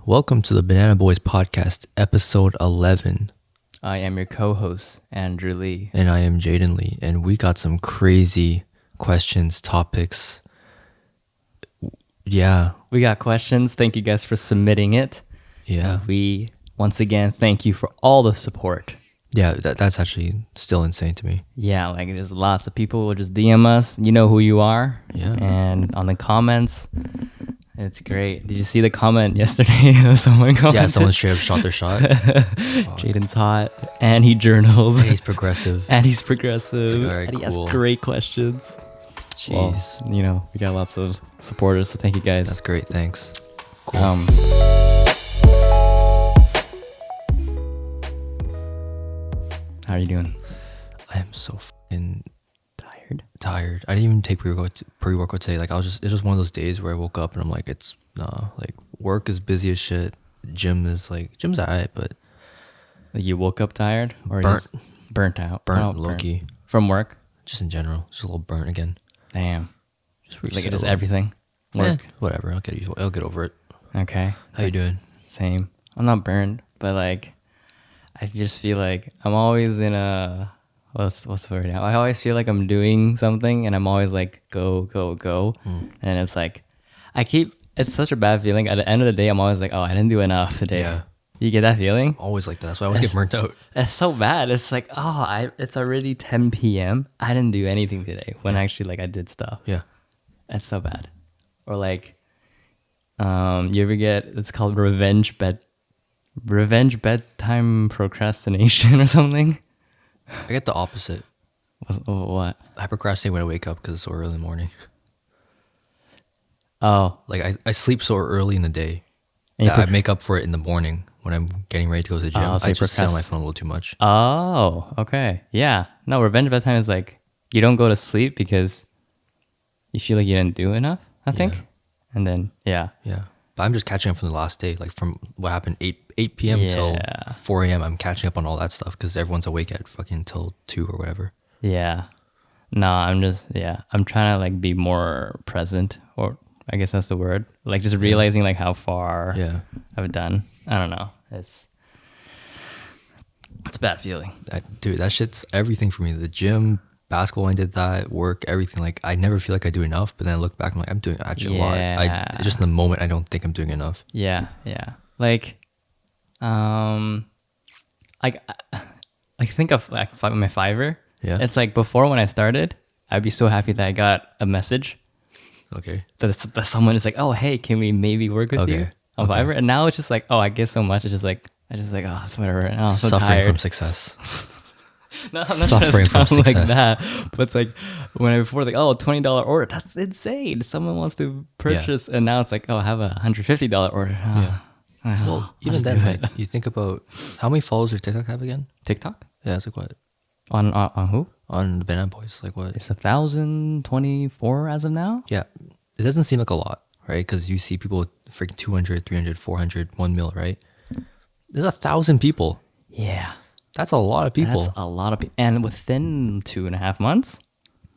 Welcome to the Banana Boys Podcast, episode 11. I am your co-host, Andrew Lee. And I am Jayden Lee. And we got some crazy questions, topics. Yeah. We got questions. Thank you guys for submitting it. Yeah. We, once again, thank you for all the support. Yeah, that's actually still insane to me. Yeah, like there's lots of people who will just DM us. You know who you are. Yeah. And on the comments, it's great. Did you see the comment yesterday? Someone commented. Yeah, someone straight up shot their shot. Jayden's hot, and he journals. And he's progressive. And he's progressive. Like, all right, and he cool. has great questions. Jeez. Well, we got lots of supporters, so thank you guys. That's great. Thanks. Cool. How are you doing? I am so fucking Tired. I didn't even take pre-workout today. Like it's just one of those days where I woke up and I'm like, like work is busy as shit. Gym's alright, but Like you woke up tired or Burnt. just burnt out? burnt low-key. From work? Just in general, just a little burnt again. Damn. Just Like reset just a little. everything? Work? Whatever. I'll get over it. Okay. How you doing? Same. I'm not burned, but like I just feel like I'm always in a what's the word now? I always feel like I'm doing something and I'm always like go. And it's like it's such a bad feeling. At the end of the day I'm always like, oh, I didn't do enough today. Yeah. You get that feeling? Always like that. That's why I always get burnt out. It's so bad. It's like, it's already 10 p.m. I didn't do anything today when actually like I did stuff. Yeah. That's so bad. Or like, you ever get, it's called revenge bedtime procrastination or something? I get the opposite. What? I procrastinate when I wake up because it's so early in the morning. Oh. Like I sleep so early in the day And you that I make up for it in the morning when I'm getting ready to go to the gym. Oh, so I you just sit on my phone a little too much. Oh, okay. Yeah. No, revenge bedtime is like, you don't go to sleep because you feel like you didn't do enough, I think. Yeah. And then, yeah. Yeah. But I'm just catching up from the last day, like from what happened 8 p.m. till Yeah. 4 a.m. I'm catching up on all that stuff because everyone's awake at fucking till 2 or whatever. Yeah. No, I'm trying to like be more present, or I guess that's the word. Like just realizing like how far Yeah. I've done. I don't know. It's a bad feeling. Dude, that shit's everything for me. The gym, basketball, I did that, work, everything. Like I never feel like I do enough, but then I look back, I'm like, I'm doing actually a lot. Just in the moment, I don't think I'm doing enough. Yeah. Like, I think of like my Fiverr. Yeah. It's like before when I started, I'd be so happy that I got a message Okay. that someone is like, oh, hey, can we maybe work with you on Fiverr? And now it's just like, oh, I get so much. It's just like, oh, it's whatever. And I'm so Suffering tired. from success. No, I'm not Suffering trying from to sound like success. that. But it's like when I before like, oh, $20 order. That's insane. Someone wants to purchase, and now it's like, oh, I have a $150 order. Yeah. Well, I'll even just then, do like, it. you think about how many followers does TikTok have again? TikTok Yeah, it's like what? on who? On the Banana Boys, like what? It's 1,024 as of now. Yeah. It doesn't seem like a lot, right? Because you see people with freaking 200, 300, 400, 1 mil, right? There's 1,000 people. Yeah, That's a lot of people. that's a lot of people, and within 2.5 months,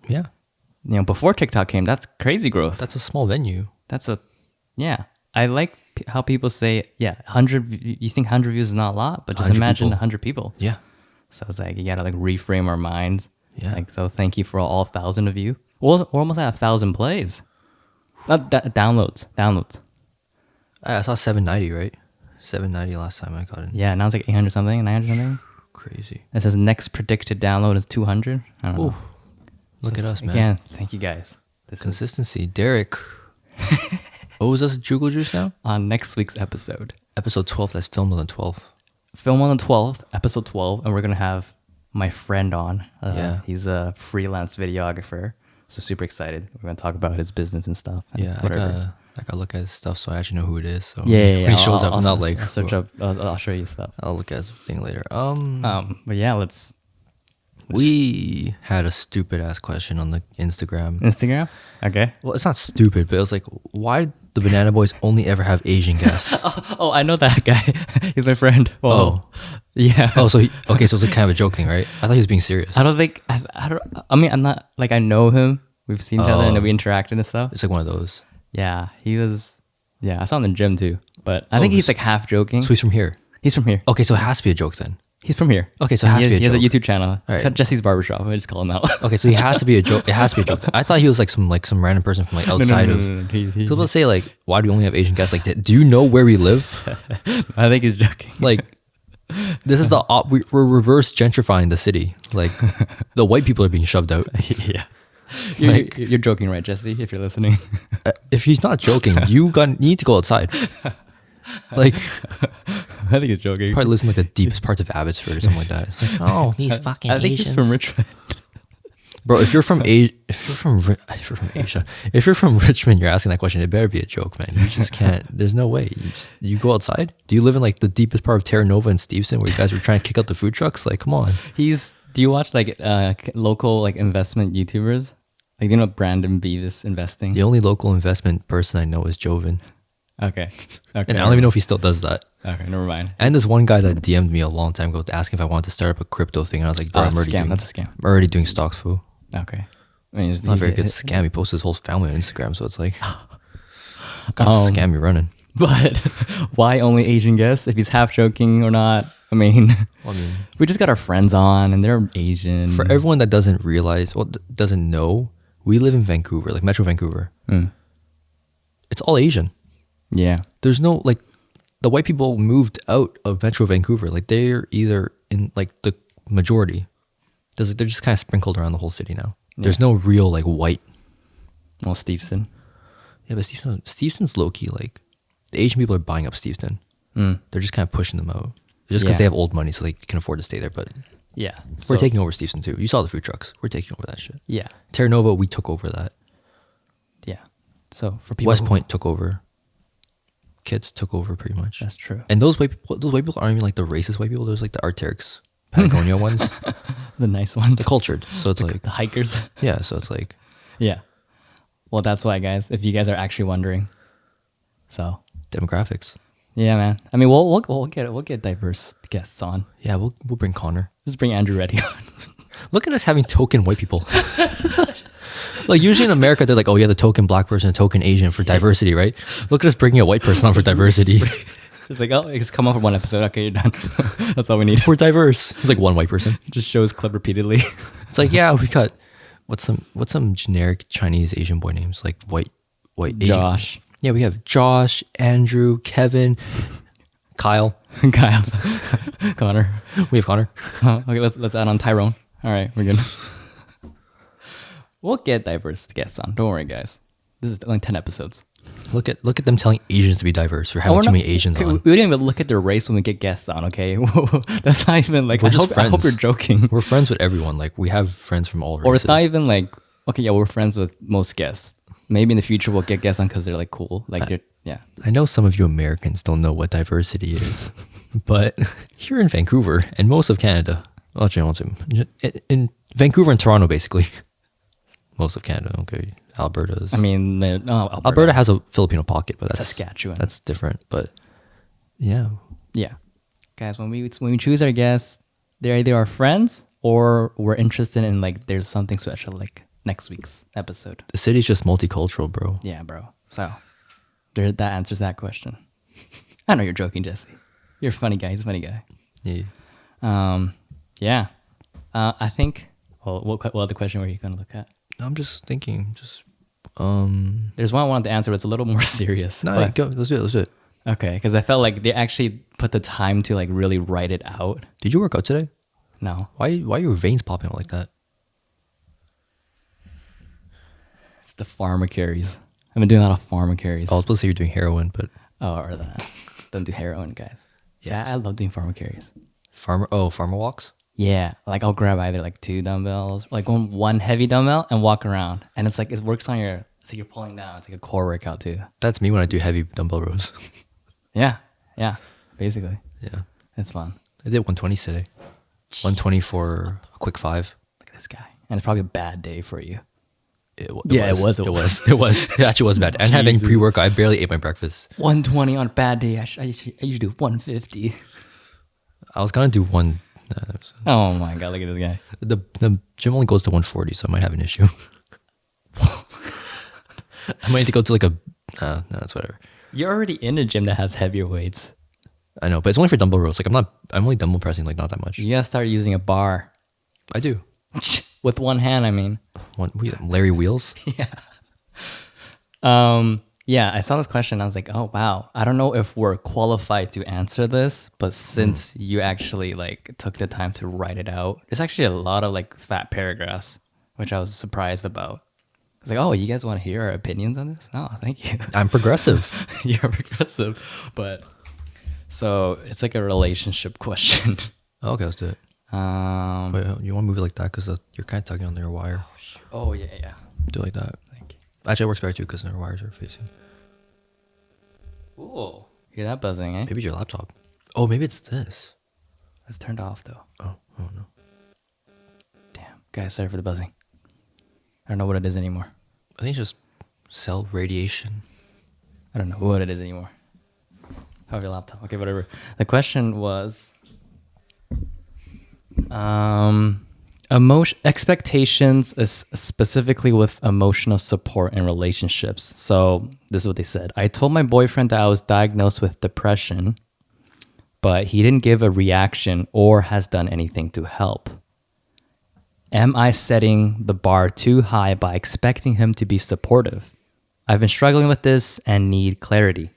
Yeah. before TikTok came, that's crazy growth. That's a small venue. I like how people say, 100. You think 100 views is not a lot, but just 100 imagine people. 100 people. Yeah. So it's like you gotta like reframe our minds. Yeah. Like, so thank you for all 1,000 of you. We're almost at 1,000 plays. Not downloads. I saw 790, right? 790 last time I got in. Yeah, now it's like 800 something, 900 something. Crazy. It says next predicted download is 200. I don't know. Ooh. Look at us, man. Again, thank you guys. This is Consistency. Derek. What was this, Jugal Juice now? on next week's episode. Episode 12, that's filmed on the 12th. Film on the 12th, episode 12, and we're gonna have my friend on. Yeah. He's a freelance videographer, so super excited. We're gonna talk about his business and stuff. And Yeah, whatever. I gotta look at his stuff so I actually know who it is. So Yeah. when he shows up, I'm not I'll like, search up. I'll show you stuff. I'll look at his thing later. But yeah, let's We had a stupid ass question on the Instagram. Instagram. Okay. Well, it's not stupid, but it was like, why do the Banana Boys only ever have Asian guests? Oh, I know that guy. He's my friend. Well, yeah. Oh, so okay, so it's like kind of a joke thing, right? I thought he was being serious. I don't think. I mean, I'm not like I know him. We've seen each other and then we interacted and stuff. It's like one of those. Yeah, he was. Yeah, I saw him in the gym too. But I think he's like half joking. So he's from here. He's from here. Okay, so it has to be a joke then. He's from here. Okay, so it has to be a He has a joke. YouTube channel. It's Alright. got Jesse's Barbershop. I just call him out. Okay, so he has to be a joke. It has to be a joke. I thought he was like some random person from like outside of. People say like, why do we only have Asian guests? Like, do you know where we live? I think he's joking. Like, this is we're reverse gentrifying the city. Like, the white people are being shoved out. Yeah. Like- You're joking, right, Jesse? If you're listening. If he's not joking, you need to go outside. Like, I think he's joking. probably lives in like the deepest parts of Abbotsford or something like that. It's like, oh, these fucking I think Asians. he's from Richmond. Bro, if you're from Asia, if you're from Richmond, you're asking that question. It better be a joke, man. You just can't. There's no way. You go outside. Do you live in like the deepest part of Terra Nova and Stevenson, where you guys were trying to kick out the food trucks? Like, come on. Do you watch like local like investment YouTubers? Like, you know Brandon Beavis investing? The only local investment person I know is Joven, Okay. and I don't even know if he still does that. Okay, never mind. And there's one guy that DM'd me a long time ago asking if I wanted to start up a crypto thing, and I was like, bro, That's a scam. I'm already doing stocks, fool. Okay. I mean, It's not a very good scam. He posted his whole family on Instagram, so it's like, what kind of scam you running? But why only Asian guests? If he's half joking or not? I mean, Well, I mean, we just got our friends on, and they're Asian. for everyone that doesn't realize, doesn't know, we live in Vancouver, like Metro Vancouver. It's all Asian. Yeah. There's no like, the white people moved out of Metro Vancouver. Like, they're either in like the majority. They're just kind of sprinkled around the whole city now. There's no real like white. Well, Steveston. Yeah, but Steveston's low key like, the Asian people are buying up Steveston. They're just kind of pushing them out. Just because Yeah. they have old money, so they can afford to stay there. But Yeah. we're taking over Steveston too. You saw the food trucks. We're taking over that shit. Yeah. Terra Nova, we took over that. Yeah. So for people, West Point took over. Kids took over pretty much. That's true. And those white people aren't even like the racist white people. There's like the Arcteryx, Patagonia ones. The nice ones. The cultured. So it's like, The hikers. yeah. So it's like, Yeah. Well, that's why, guys. If you guys are actually wondering. So demographics. yeah, man. I mean, we'll get diverse guests on. Yeah, we'll bring Connor. Just bring Andrew Reddy on. Look at us having token white people. Like, usually in America, they're like, oh yeah, the token black person, token Asian for diversity, right? Look at us bringing a white person on for diversity. It's like, oh, just come on for one episode. Okay, you're done. That's all we need. We're diverse. It's like one white person. Just shows clip repeatedly. It's like, yeah, we got what's some generic Chinese Asian boy names, like white Asian. Josh. Yeah, we have Josh, Andrew, Kevin, Kyle. Kyle. Connor. We have Connor. Okay, let's add on Tyrone. All right, we're good. We'll get diverse guests on. Don't worry, guys. This is only 10 episodes. Look at them telling Asians to be diverse for having too many Asians okay, on. We didn't even look at their race when we get guests on, okay? That's not even like, We're I just hope you're friends. joking. We're friends with everyone. Like, we have friends from all races. Or it's not even like, okay, yeah, we're friends with most guests. Maybe in the future we'll get guests on because they're like cool. Like, they're, yeah. I know some of you Americans don't know what diversity is, but here in Vancouver and most of Canada, well, actually, I want to, in Vancouver and Toronto, basically, most of Canada, okay, Alberta's. I mean, Alberta has a Filipino pocket, but that's Saskatchewan. That's different, but yeah. Yeah. Guys, when we choose our guests, they're either our friends or we're interested in like there's something special like next week's episode. The city's just multicultural, bro. Yeah, bro. So that answers that question. I know you're joking, Jesse. You're a funny guy. He's a funny guy. Yeah. Yeah. I think. Well, what other question were you gonna look at? I'm just thinking, There's one I wanted to answer, but it's a little more serious. no, but- go. Let's do it. Okay, because I felt like they actually put the time to like really write it out. Did you work out today? No, Why are your veins popping out like that? it's the pharma carries. I've been doing a lot of pharma carries. I was supposed to say you're doing heroin, but Or that. Don't do heroin, guys. Yeah. Yeah, I love doing pharma carries. farmer walks. Yeah, like I'll grab either like 2 dumbbells, like one heavy dumbbell and walk around. And it's like, it works on it's like you're pulling down. It's like a core workout too. That's me when I do heavy dumbbell rows. Yeah, basically. Yeah. It's fun. I did 120 today. 120 for a quick 5. Look at this guy. And it's probably a bad day for you. It was. It actually was bad. And having Jesus. pre-workout, I barely ate my breakfast. 120 on a bad day. I usually do 150. I was gonna do one. Oh my God, look at this guy. The gym only goes to 140, so I might have an issue. I might need to go to like a. No, it's whatever. You're already in a gym that has heavier weights. I know, but it's only for dumbbell rows. Like I'm only dumbbell pressing like not that much. You gotta start using a bar. I do. With one hand, I mean. Larry Wheels? Yeah, I saw this question. I was like, oh, wow. I don't know if we're qualified to answer this, but since you actually like took the time to write it out, it's actually a lot of like fat paragraphs, which I was surprised about. I was like, oh, you guys want to hear our opinions on this? No, thank you. I'm progressive. You're progressive. But so it's like a relationship question. Okay, let's do it. Wait, you want to move it like that? Because you're kind of tugging on their wire. Oh, yeah, yeah. Do it like that. Thank you. Actually, it works better too because their wires are facing. Ooh, hear that buzzing, eh? Maybe it's your laptop. Oh, maybe it's this. It's turned off, though. Oh no. Damn. Guys, sorry for the buzzing. I don't know what it is anymore. I think it's just cell radiation. I don't know what it is anymore. Have your laptop. Okay, whatever. The question was expectations is specifically with emotional support in relationships. So this is what they said. I told my boyfriend that I was diagnosed with depression, but he didn't give a reaction or has done anything to help. Am I setting the bar too high by expecting him to be supportive? I've been struggling with this and need clarity.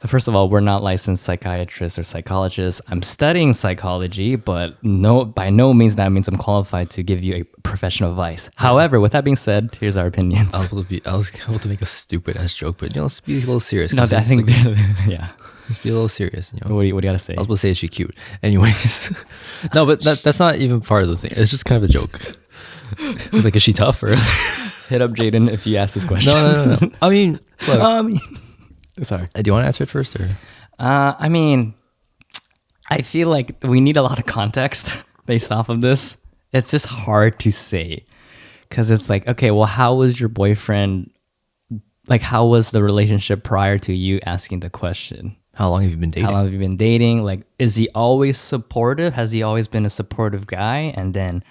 So first of all, we're not licensed psychiatrists or psychologists. I'm studying psychology, but by no means that means I'm qualified to give you a professional advice. However, with that being said, here's our opinions. I was able to make a stupid ass joke, but let's be a little serious. No, I think, like, yeah. Let's be a little serious. What do you gotta say? I was supposed to say is she cute. Anyways, no, but that's not even part of the thing. It's just kind of a joke. It's like, is she tough or? Hit up Jayden if you ask this question. No. I mean, look, sorry. Do you want to answer it first or? I mean, I feel like we need a lot of context based off of this. It's just hard to say because it's like, okay, well, how was your boyfriend? Like, how was the relationship prior to you asking the question? How long have you been dating? How long have you been dating? Like, is he always supportive? Has he always been a supportive guy? And then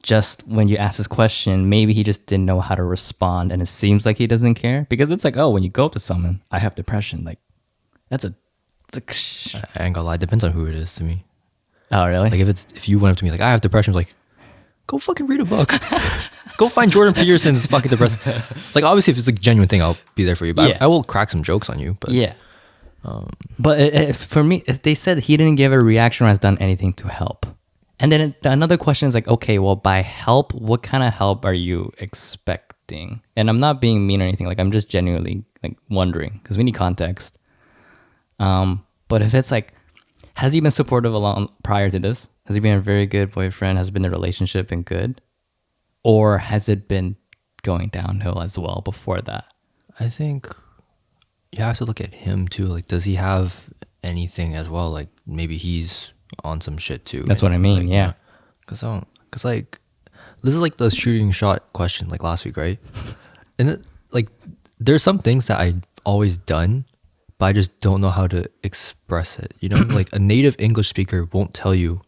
just when you ask this question, maybe he just didn't know how to respond and it seems like he doesn't care. Because it's like, oh, when you go up to someone, I have depression. Like, I ain't gonna lie, it depends on who it is to me. Oh, really? Like if you went up to me like, I have depression, I'm like, go fucking read a book. Go find Jordan Peterson's fucking depressed. Like, obviously if it's a genuine thing, I'll be there for you. But yeah. I will crack some jokes on you. But yeah. But for me, if they said he didn't give a reaction or has done anything to help. And then another question is like, okay, well, by help, what kind of help are you expecting? And I'm not being mean or anything. Like, I'm just genuinely like wondering because we need context. But if it's like, has he been supportive along prior to this? Has he been a very good boyfriend? Has been the relationship been good? Or has it been going downhill as well before that? I think you have to look at him too. Like, does he have anything as well? Like, maybe he's on some shit too. That's what I mean. Like, yeah. Cause like, this is like the shooting shot question like last week, right? And like, there's some things that I've always done, but I just don't know how to express it. You know, like a native English speaker won't tell you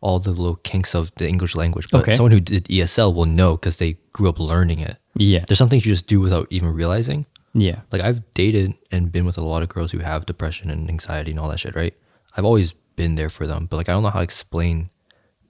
all the little kinks of the English language, but someone who did ESL will know because they grew up learning it. Yeah. There's some things you just do without even realizing. Yeah. Like, I've dated and been with a lot of girls who have depression and anxiety and all that shit, right? I've always been there for them, but like, I don't know how to explain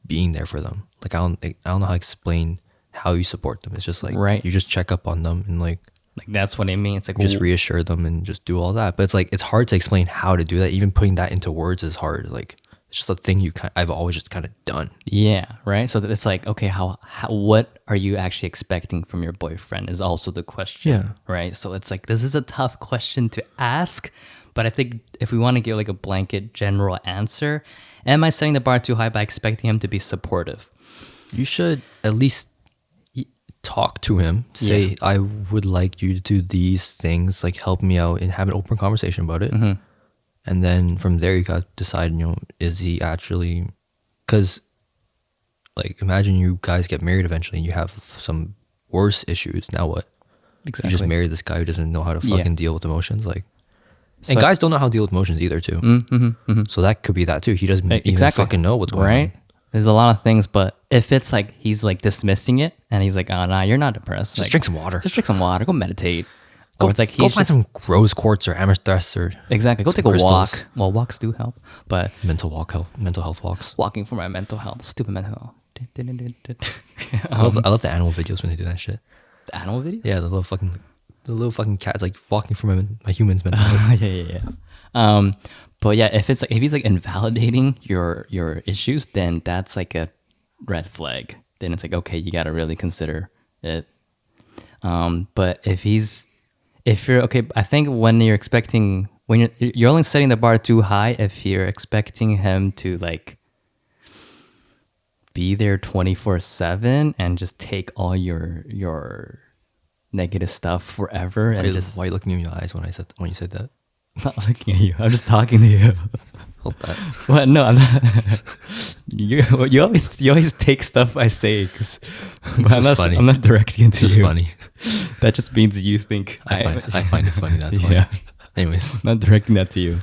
being there for them. Like, I don't know how to explain how you support them. It's just like, right. You just check up on them and like that's what I mean. It's like, just reassure them and just do all that. But it's like, it's hard to explain how to do that. Even putting that into words is hard. Like, it's just a thing I've always just kind of done. Yeah, right. So it's like, okay, how what are you actually expecting from your boyfriend is also the question. Yeah. Right. So it's like, this is a tough question to ask, but I think if we want to give like a blanket general answer, am I setting the bar too high by expecting him to be supportive? You should at least talk to him. Say, I would like you to do these things, like help me out and have an open conversation about it. Mm-hmm. And then from there, you got to decide, you know, is he actually, because like, imagine you guys get married eventually and you have some worse issues. Now what? Exactly. You just married this guy who doesn't know how to fucking deal with emotions. Like, and guys don't know how to deal with emotions either too. So that could be that too. He doesn't even fucking know what's going on. There's a lot of things, but if it's like he's like dismissing it and he's like, oh, nah, you're not depressed. Just like, drink some water. Just drink some water. Go meditate. Go, Or it's like go he's find just, some rose quartz or amethyst or exactly. Go some take a crystals. walk. Well, walks do help, but mental health walks. walking for my mental health. Stupid mental health. I love the animal videos when they do that shit. The animal videos? Yeah, the little fucking cats like walking for my human's mental health. yeah. But yeah, if he's like invalidating your issues, then that's like a red flag. Then it's like, okay, you got to really consider it. But if you're okay, I think when you're only setting the bar too high if you're expecting him to like be there 24/7 and just take all your negative stuff forever and just why are you looking me in your eyes when you said that? not looking at you. I'm just talking to you. Hold that. What? No, I'm not. You always take stuff I say because funny. I'm not directing it to It's you. just funny. That just means you think I find it funny. That's why. Yeah. Anyways, I'm not directing that to you.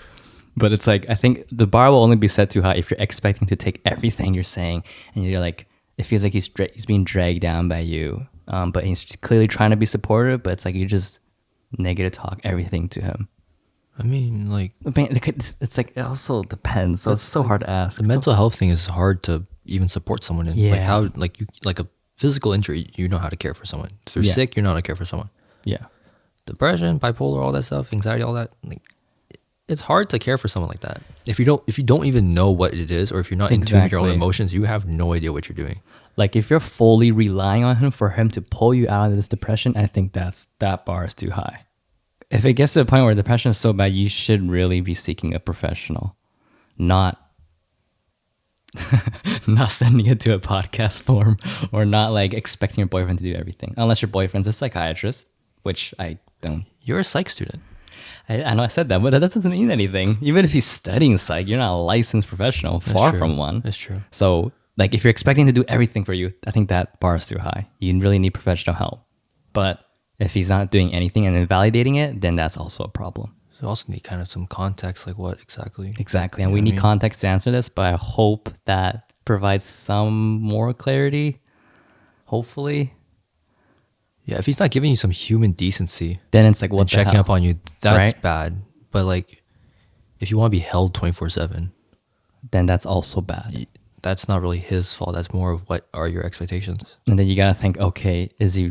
But it's like I think the bar will only be set too high if you're expecting to take everything you're saying and you're like it feels like he's being dragged down by you. But he's clearly trying to be supportive, but it's like you just negative talk everything to him. I mean, like It's like it also depends. So it's so hard to ask. the mental health thing is hard to even support someone in. Yeah. Like how like a physical injury, you know how to care for someone. If they're Yeah. sick, you know how to care for someone. Yeah. Depression, bipolar, all that stuff, anxiety, all that. Like, it's hard to care for someone like that. If you don't even know what it is, or if you're not in tune with your own Exactly. emotions, you have no idea what you're doing. Like if you're fully relying on him for him to pull you out of this depression, I think that bar is too high. If it gets to a point where depression is so bad, you should really be seeking a professional, not sending it to a podcast form or not like expecting your boyfriend to do everything. Unless your boyfriend's a psychiatrist, which I don't. You're a psych student. I know I said that, but that doesn't mean anything. Even if he's studying psych, you're not a licensed professional. Far true. from one. That's true. So, like, if you're expecting to do everything for you, I think that bar is too high. You really need professional help. But if he's not doing anything and invalidating it, then that's also a problem. You also need kind of some context, like what exactly. Exactly. And You we know what I need mean? context to answer this, but I hope that provides some more clarity. Hopefully. Yeah, if he's not giving you some human decency Then it's like, what and the checking hell? up on you, that's Right? bad. But like, if you want to be held 24/7, Then that's also bad. that's not really his fault. That's more of what are your expectations. And then you got to think, okay, he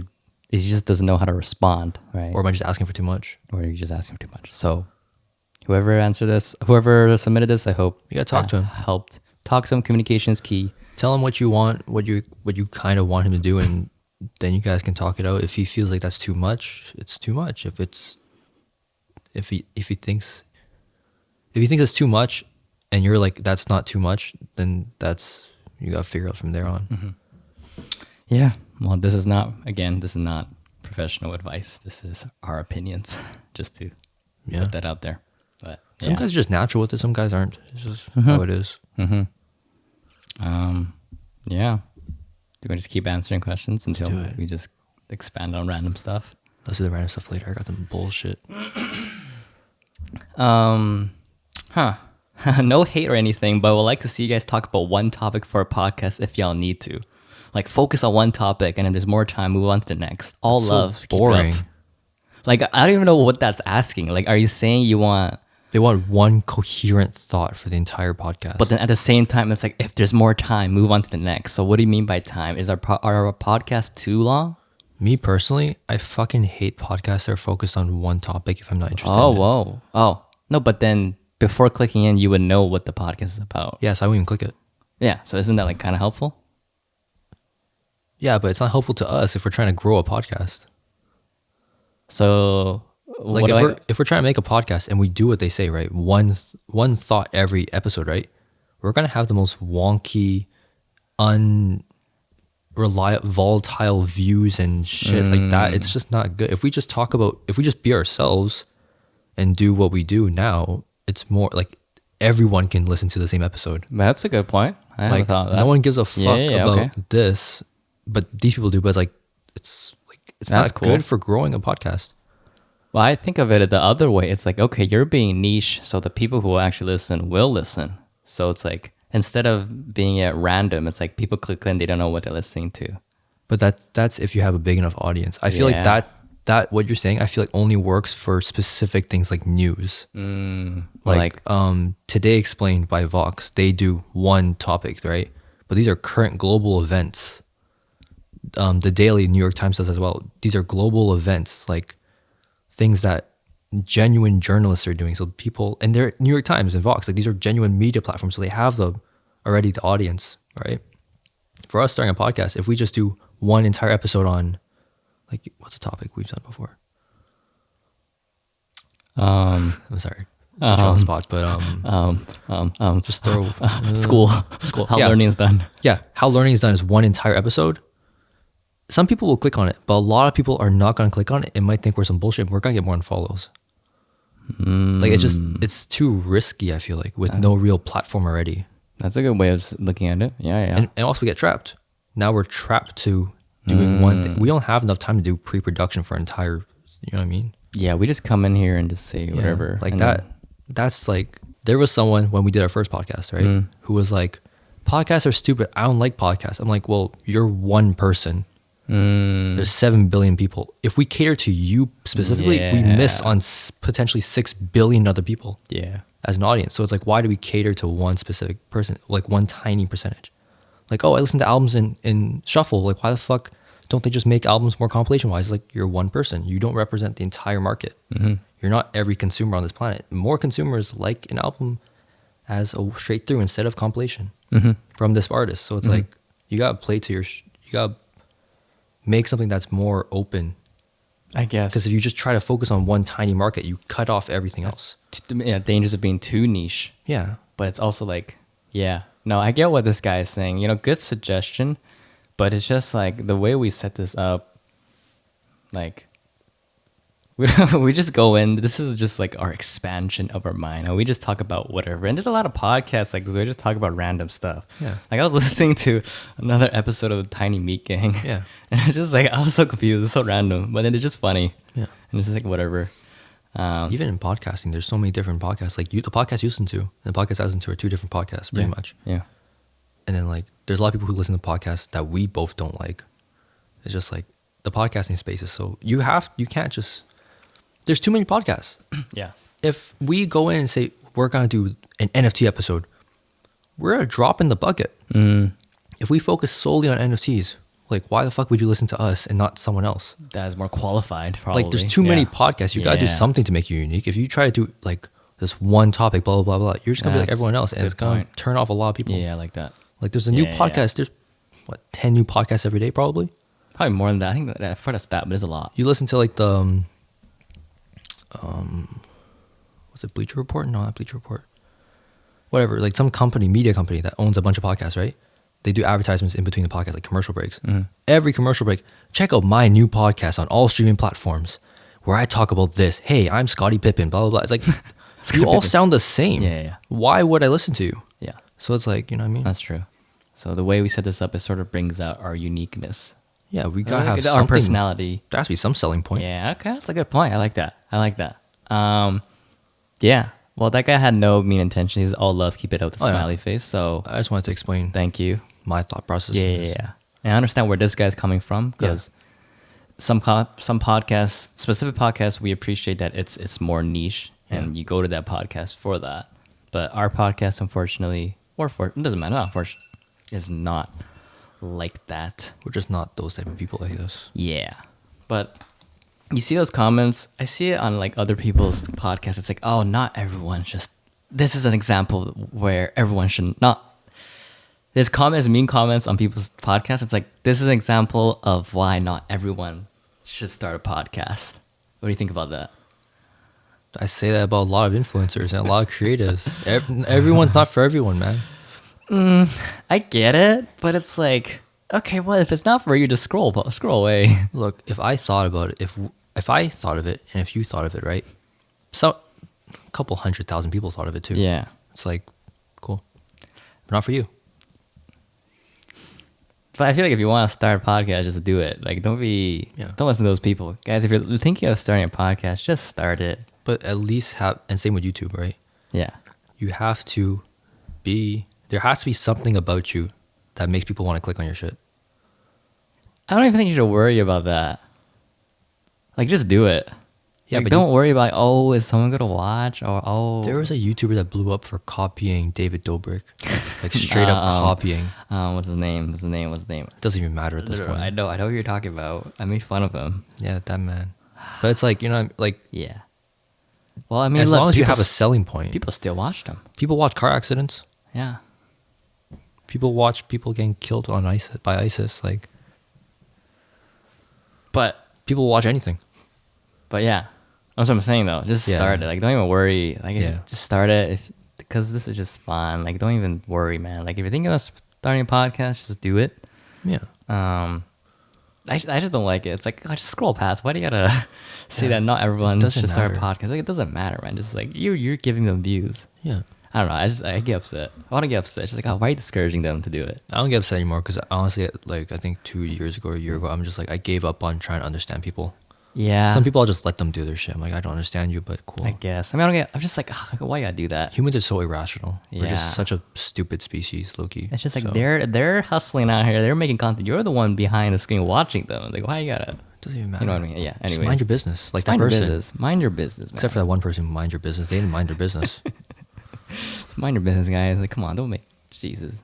just doesn't know how to respond, right? Or am I just asking for too much? Or you're just asking for too much. So whoever submitted this, I hope You gotta talk to him. helped. Talk to him. Communication is key. Tell him what you want, what you kind of want him to do, and then you guys can talk it out. If he feels like that's too much, it's too much. If he thinks it's too much, and you're like that's not too much, then that's you gotta figure out from there on. Yeah. Well, this is not professional advice. This is our opinions, just to Yeah. put that out there. But Some yeah. guys are just natural with it. Some guys aren't. It's just how it is. Yeah. Do we just keep answering questions until do it. we just expand on random stuff? Let's do the random stuff later. I got some bullshit. No hate or anything, but would like to see you guys talk about one topic for a podcast if y'all need to. Like focus on one topic, and if there's more time, move on to the next. All That's love. so keep it up. boring. Like I don't even know what that's asking. Like, are you saying you want? They want one coherent thought for the entire podcast. But then at the same time, it's like if there's more time, move on to the next. So what do you mean by time? Is our podcast too long? me personally, I fucking hate podcasts that are focused on one topic if I'm not interested. Oh, in it. whoa. Oh, no, but then before clicking in, you would know what the podcast is about. Yeah, so I won't even click it. Yeah. So isn't that like kind of helpful? Yeah, but it's not helpful to us if we're trying to grow a podcast. So Like if we're trying to make a podcast and we do what they say, right? One thought every episode, right? We're gonna have the most wonky, volatile views and shit like that. It's just not good. If we just be ourselves and do what we do now, it's more like everyone can listen to the same episode. That's a good point. I never Like thought of that. no one gives a fuck about okay. this, but these people do. But it's That's not cool. good for growing a podcast. Well, I think of it the other way. It's like, okay, you're being niche, so the people who actually listen will listen. So it's like instead of being at random, it's like people click in, they don't know what they're listening to. But that's if you have a big enough audience. I feel like Yeah. that what you're saying, I feel like only works for specific things like news. Like Today Explained by Vox, they do one topic, right? But these are current global events. The Daily New York Times does as well. These are global events, like things that genuine journalists are doing. So people, and they're New York Times and Vox, like these are genuine media platforms. So they have the audience, right? For us starting a podcast, if we just do one entire episode on, like, what's a topic we've done before? I'm sorry, put you on the spot, but just throw school. How learning is done. Yeah, how learning is done is one entire episode. Some people will click on it, but a lot of people are not going to click on it. It might think we're some bullshit. We're going to get more unfollows. Like it's too risky. I feel like with no real platform already. That's a good way of looking at it. Yeah. And also we get trapped. Now we're trapped to doing one thing. We don't have enough time to do pre-production for entire. You know what I mean? Yeah, we just come in here and just say whatever. Like and that. That's like, there was someone when we did our first podcast, right? Who was like, podcasts are stupid. I don't like podcasts. I'm like, well, you're one person. There's 7 billion people. If we cater to you specifically, we miss on potentially 6 billion other people. Yeah. As an audience. So it's like, why do we cater to one specific person? Like one tiny percentage. Like, oh, I listen to albums in shuffle. Like, why the fuck don't they just make albums more compilation wise? Like, you're one person. You don't represent the entire market. You're not every consumer on this planet. More consumers like an album as a straight through instead of compilation from this artist. So it's like, you gotta play to you gotta make something that's more open. I guess. Because if you just try to focus on one tiny market, you cut off everything else. Dangers of being too niche. Yeah. But it's also like, no, I get what this guy is saying. Good suggestion, but it's just like the way we set this up, like, we just go in. This is just like our expansion of our mind. And we just talk about whatever. And there's a lot of podcasts like this where we just talk about random stuff. Yeah. Like I was listening to another episode of Tiny Meat Gang. Yeah. And it's just like, I was so confused. It's so random. But then it's just funny. Yeah. And it's just like whatever. Even in podcasting, there's so many different podcasts. Like the podcast you listen to and the podcast I listen to are two different podcasts, pretty much. Yeah. And then like, there's a lot of people who listen to podcasts that we both don't like. It's just like the podcasting space is so you can't just. There's too many podcasts. Yeah. If we go in and say we're gonna do an NFT episode, we're a drop in the bucket. If we focus solely on NFTs, like why the fuck would you listen to us and not someone else? That is more qualified, probably. Like there's too many podcasts. You gotta do something to make you unique. If you try to do like this one topic, blah blah blah blah, you're just gonna be like everyone else, and it's gonna turn off a lot of people. Yeah, I like that. Like there's a new podcast. There's 10 new podcasts every day, probably. Probably more than that. I think that for the stat, but it's a lot. You listen to like the was it Bleacher Report? No, not Bleacher Report. Whatever, like some media company that owns a bunch of podcasts, right? They do advertisements in between the podcast, like commercial breaks. Every commercial break, check out my new podcast on all streaming platforms where I talk about this. Hey, I'm Scottie Pippen, blah, blah, blah. It's like, you all sound the same. Yeah. Why would I listen to you? Yeah. So it's like, you know what I mean? That's true. So the way we set this up, it sort of brings out our uniqueness. Yeah, we gotta have our personality. There has to be some selling point. Yeah, okay, that's a good point. I like that. Yeah. Well, that guy had no mean intention. He's all love. Keep it out with a smiley face. So I just wanted to explain. Thank you. My thought process. Yeah. And I understand where this guy's coming from because some podcasts, specific podcasts, we appreciate that it's more niche and you go to that podcast for that. But our podcast, unfortunately, it doesn't matter. Unfortunately, is not like that. We're just not those type of people like us. Yeah. But you see those comments, I see it on like other people's podcasts. It's like, oh, not everyone this is an example where everyone should not. There's mean comments on people's podcasts. It's like, this is an example of why not everyone should start a podcast. What do you think about that? I say that about a lot of influencers and a lot of creatives. Everyone's not for everyone, man. I get it, but it's like, okay, well, if it's not for you, just scroll away. Look, if I thought about it, if I thought of it, and if you thought of it, right? So, a couple 100,000 people thought of it too. Yeah. It's like, cool. But not for you. But I feel like if you want to start a podcast, just do it. Like, don't listen to those people. Guys, if you're thinking of starting a podcast, just start it. But at least and same with YouTube, right? Yeah. You have to be There has to be something about you that makes people want to click on your shit. I don't even think you should worry about that. Like, just do it. Yeah, Like, but don't worry about, oh, is someone gonna watch? Or, oh. there was a YouTuber that blew up for copying David Dobrik. Like, straight up copying. What's his name? It doesn't even matter at this point. I know who you're talking about. I made fun of him. Yeah, that man. But it's like, like... Yeah. Well, I mean, as look, long as you have a selling point. People still watched him. People watch car accidents. Yeah. People watch people getting killed on ISIS, by ISIS. Like... But... People watch anything. But yeah. That's what I'm saying, though. Just start it. Like, don't even worry. Like, just start it. Because this is just fun. Like, don't even worry, man. Like, if you're thinking about starting a podcast, just do it. Yeah. I just don't like it. It's like, just scroll past. Why do you gotta say that not everyone should start a podcast? Like, it doesn't matter, man. Just like, you're giving them views. Yeah. I don't know. I get upset. I want to get upset. It's just like, why are you discouraging them to do it? I don't get upset anymore because honestly, like, I think 2 years ago or a year ago, I'm just like, I gave up on trying to understand people. Yeah. Some people, I'll just let them do their shit. I'm like, I don't understand you, but cool. I guess. I mean, I'm just like, why you gotta do that? Humans are so irrational. We're Yeah. just such a stupid species, low-key. It's just like, So, they're hustling out here. They're making content. You're the one behind the screen watching them. Like, why you gotta... doesn't even matter. You know what I mean? Yeah. Just Anyways. mind your business. Like Just that mind person. your business. Mind your business, man. Except for that one person who mind your business. They didn't mind their business. Just mind your business, guys. Like, come on, don't make... Jesus.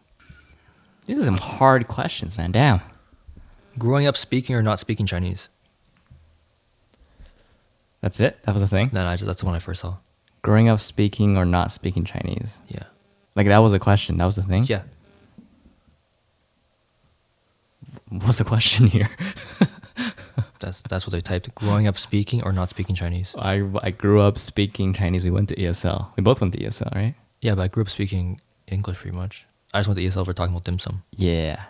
These are some hard questions, man. Damn. Growing up speaking or not speaking Chinese? That's it? That was the thing? No, that's the one I first saw. Growing up speaking or not speaking Chinese? Yeah. Like, that was a question. That was the thing? Yeah. What's the question here? That's what they typed. Growing up speaking or not speaking Chinese? I grew up speaking Chinese. We went to ESL. We both went to ESL, right? Yeah, but I grew up speaking English pretty much. I just went to ESL for talking about dim sum. Yeah.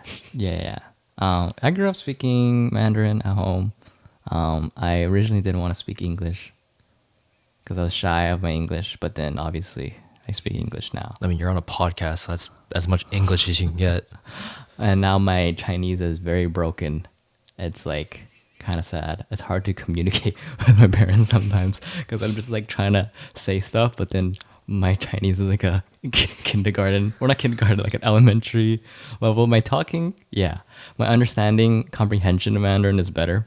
I grew up speaking Mandarin at home. I originally didn't want to speak English because I was shy of my English, but then obviously I speak English now. I mean, you're on a podcast, so that's as much English as you can get. And now my Chinese is very broken. It's like kind of sad. It's hard to communicate with my parents sometimes because I'm just like trying to say stuff, but then my Chinese is like a kindergarten, or not kindergarten, like an elementary level. My talking, my understanding, comprehension of Mandarin is better,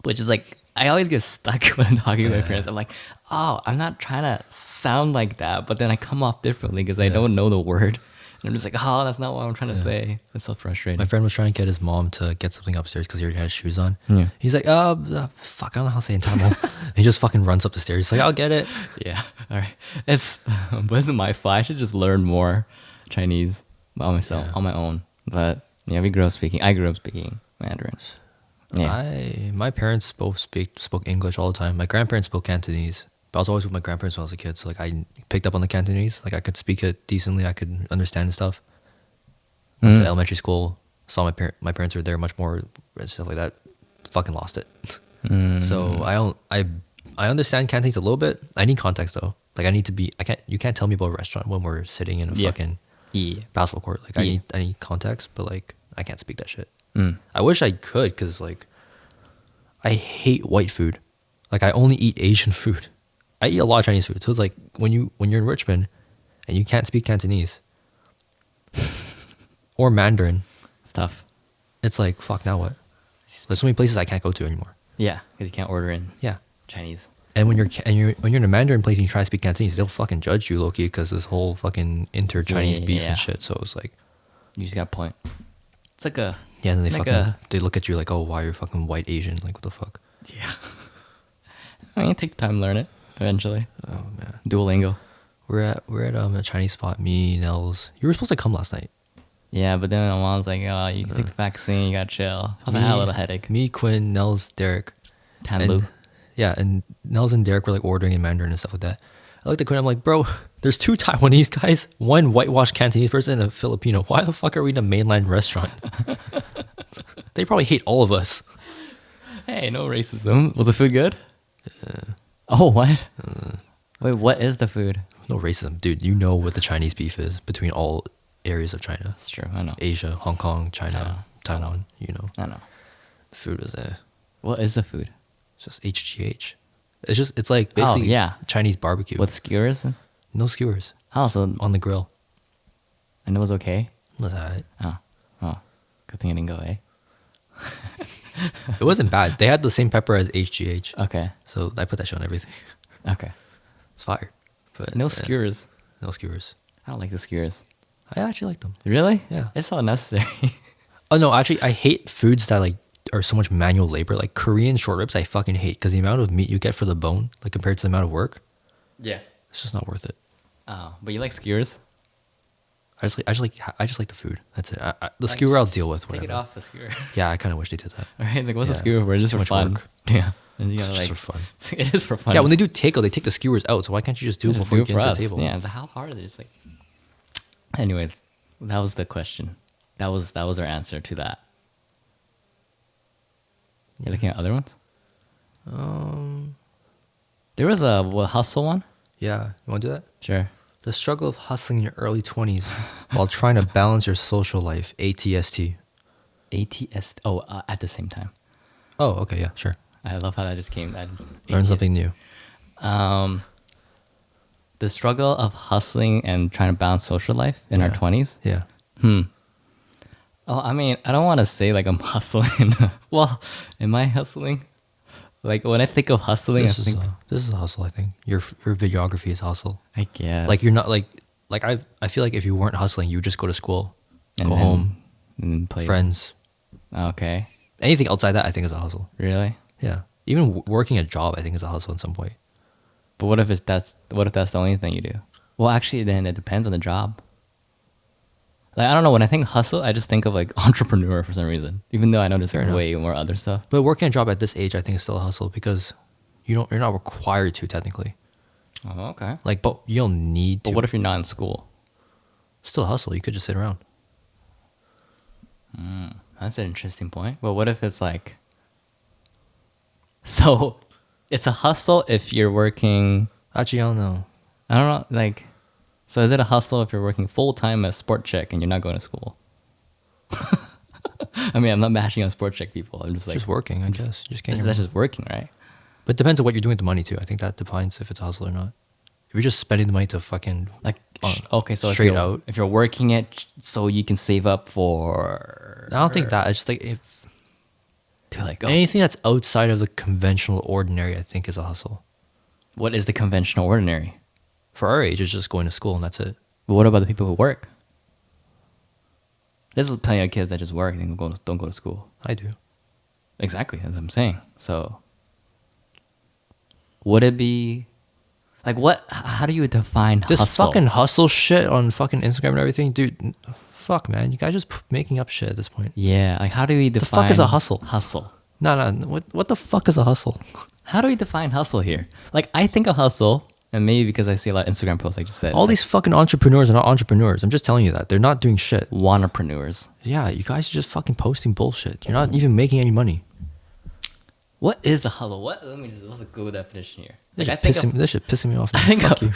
which is like, I always get stuck when I'm talking to my parents. I'm like, oh, I'm not trying to sound like that, but then I come off differently because I don't know the word. And I'm just like, oh, that's not what I'm trying to say. It's so frustrating. My friend was trying to get his mom to get something upstairs because he already had his shoes on. Yeah. He's like, fuck, I don't know how to say in Tamil. He just fucking runs up the stairs. He's like, I'll get it. Yeah, all right. But it's my fault. I should just learn more Chinese by myself, on my own. But yeah, I grew up speaking Mandarin. Yeah. My parents both spoke English all the time. My grandparents spoke Cantonese. But I was always with my grandparents when I was a kid, so like I picked up on the Cantonese. Like I could speak it decently. I could understand stuff. Went to elementary school. Saw my parents were there much more and stuff like that. Fucking lost it. So I understand Cantonese a little bit. I need context though. Like you can't tell me about a restaurant when we're sitting in a fucking basketball court. Like I need context, but like I can't speak that shit. I wish I could because like I hate white food. Like I only eat Asian food. I eat a lot of Chinese food. So it's like when you're in Richmond and you can't speak Cantonese or Mandarin, It's tough. it's like, fuck, now what? There's so many places I can't go to anymore. Yeah, because you can't order in Yeah. Chinese. And when you're in a Mandarin place and you try to speak Cantonese, they'll fucking judge you, low-key, because this whole fucking inter-Chinese beef and shit. So it's like, You just got a point. It's like a... yeah, and then like they look at you like, oh, why you're fucking white Asian? Like, what the fuck? Yeah. I mean, take the time to learn it eventually. Oh man. Duolingo. We're at a Chinese spot. Me, Nels. You were supposed to come last night. Yeah, but then my mom's like, oh, you can take the vaccine, you gotta chill. I had a little headache. Me, Quinn, Nels, Derek. Tanlu. And Nels and Derek were like ordering in Mandarin and stuff like that. I looked at Quinn, I'm like, bro, there's 2 Taiwanese guys, 1 whitewashed Cantonese person, and a Filipino. Why the fuck are we in a mainland restaurant? They probably hate all of us. Hey, no racism. Was the food good? Oh, what? Wait, what is the food? No racism. Dude, you know what the Chinese beef is between all areas of China. That's true, I know. Asia, Hong Kong, China, Taiwan, you know. I know. The food was there. What is the food? It's just HGH. It's like basically Chinese barbecue. With skewers? No skewers. Oh, so... On the grill. And it was okay? Was that? Oh. Good thing I didn't go, eh? It wasn't bad. They had the same pepper as HGH. Okay. So I put that shit on everything. Okay. It's fire. But No skewers. no skewers. I don't like the skewers. I actually like them. Really? Yeah. It's so unnecessary. Oh no, actually, I hate foods that like are so much manual labor. Like Korean short ribs, I fucking hate because the amount of meat you get for the bone, like compared to the amount of work, Yeah. it's just not worth it. Oh, but you like skewers? I just like the food. That's it. The skewer I'll deal with. Take Whatever. it off the skewer. Yeah, I kind of wish they did that. All right. It's like, what's a Yeah. skewer for? It's just Too for much fun. work. Yeah. And you gotta Just like. for fun. It is for fun. Yeah, when they do takeout, they take the skewers out. So why can't you just do it just before do you it get for into us. the table? Yeah. How hard is it? Just like. Anyways, that was the question. That was our answer to that. You're looking at other ones? There was a hustle one. Yeah, you want to do that? Sure. The struggle of hustling in your early 20s while trying to balance your social life. ATST. ATS. Oh, at the same time. Oh, okay, yeah, sure. I love how that just came. Learn something new. The struggle of hustling and trying to balance social life in our Yeah. 20s. Yeah. Oh, I mean, I don't want to say like I'm hustling. Well, am I hustling? Like when I think of hustling, This I think is a hustle, I think. Your videography is hustle. I guess Like you're not like I feel like if you weren't hustling, you would just go to school, And go then- home, and then play. friends. Okay, Anything outside that I think is a hustle. really? Yeah. Even working a job I think is a hustle in some point. But what if that's the only thing you do? Well, actually, then it depends on the job. Like I don't know. When I think hustle, I just think of like entrepreneur for some reason. Even though I know there's Fair like, enough. way more other stuff. But working a job at this age I think is still a hustle because you're not required to technically. Oh, okay. Like but you don't need to. But what if you're not in school? Still a hustle. You could just sit around. That's an interesting point. But what if it's like, so it's a hustle if you're working, Actually, I don't know. I don't know, like, so is it a hustle if you're working full time as sport check and you're not going to school? I mean, I'm not bashing on sport check people. I'm just like, Just working, I guess. Just getting that's your just working, right? But it depends on what you're doing with the money too. I think that defines if it's a hustle or not. If you're just spending the money to fucking Like, Uh, okay, so straight if you're, out. if you're working it so you can save up for, I don't think that. It's just like if to like, oh, anything that's outside of the conventional ordinary, I think is a hustle. what is the conventional ordinary? For our age, it's just going to school and that's it. But what about the people who work? There's plenty of kids that just work and don't go to school. I do. Exactly, that's what I'm saying. So, would it be like what? How do you define This hustle? fucking hustle shit on fucking Instagram and everything, dude. Fuck, man. You guys just making up shit at this point. Yeah, like how do we The define fuck is a hustle? Hustle. No. What the fuck is a hustle? How do we define hustle here? Like I think of hustle, and maybe because I see a lot of Instagram posts, like you said, All it's these fucking entrepreneurs are not entrepreneurs. I'm just telling you that. They're not doing shit. like wantrepreneurs. Yeah, you guys are just fucking posting bullshit. You're not even making any money. What is a hustle? What's a Google definition here? This Like, shit pissing me off. I think Fuck you.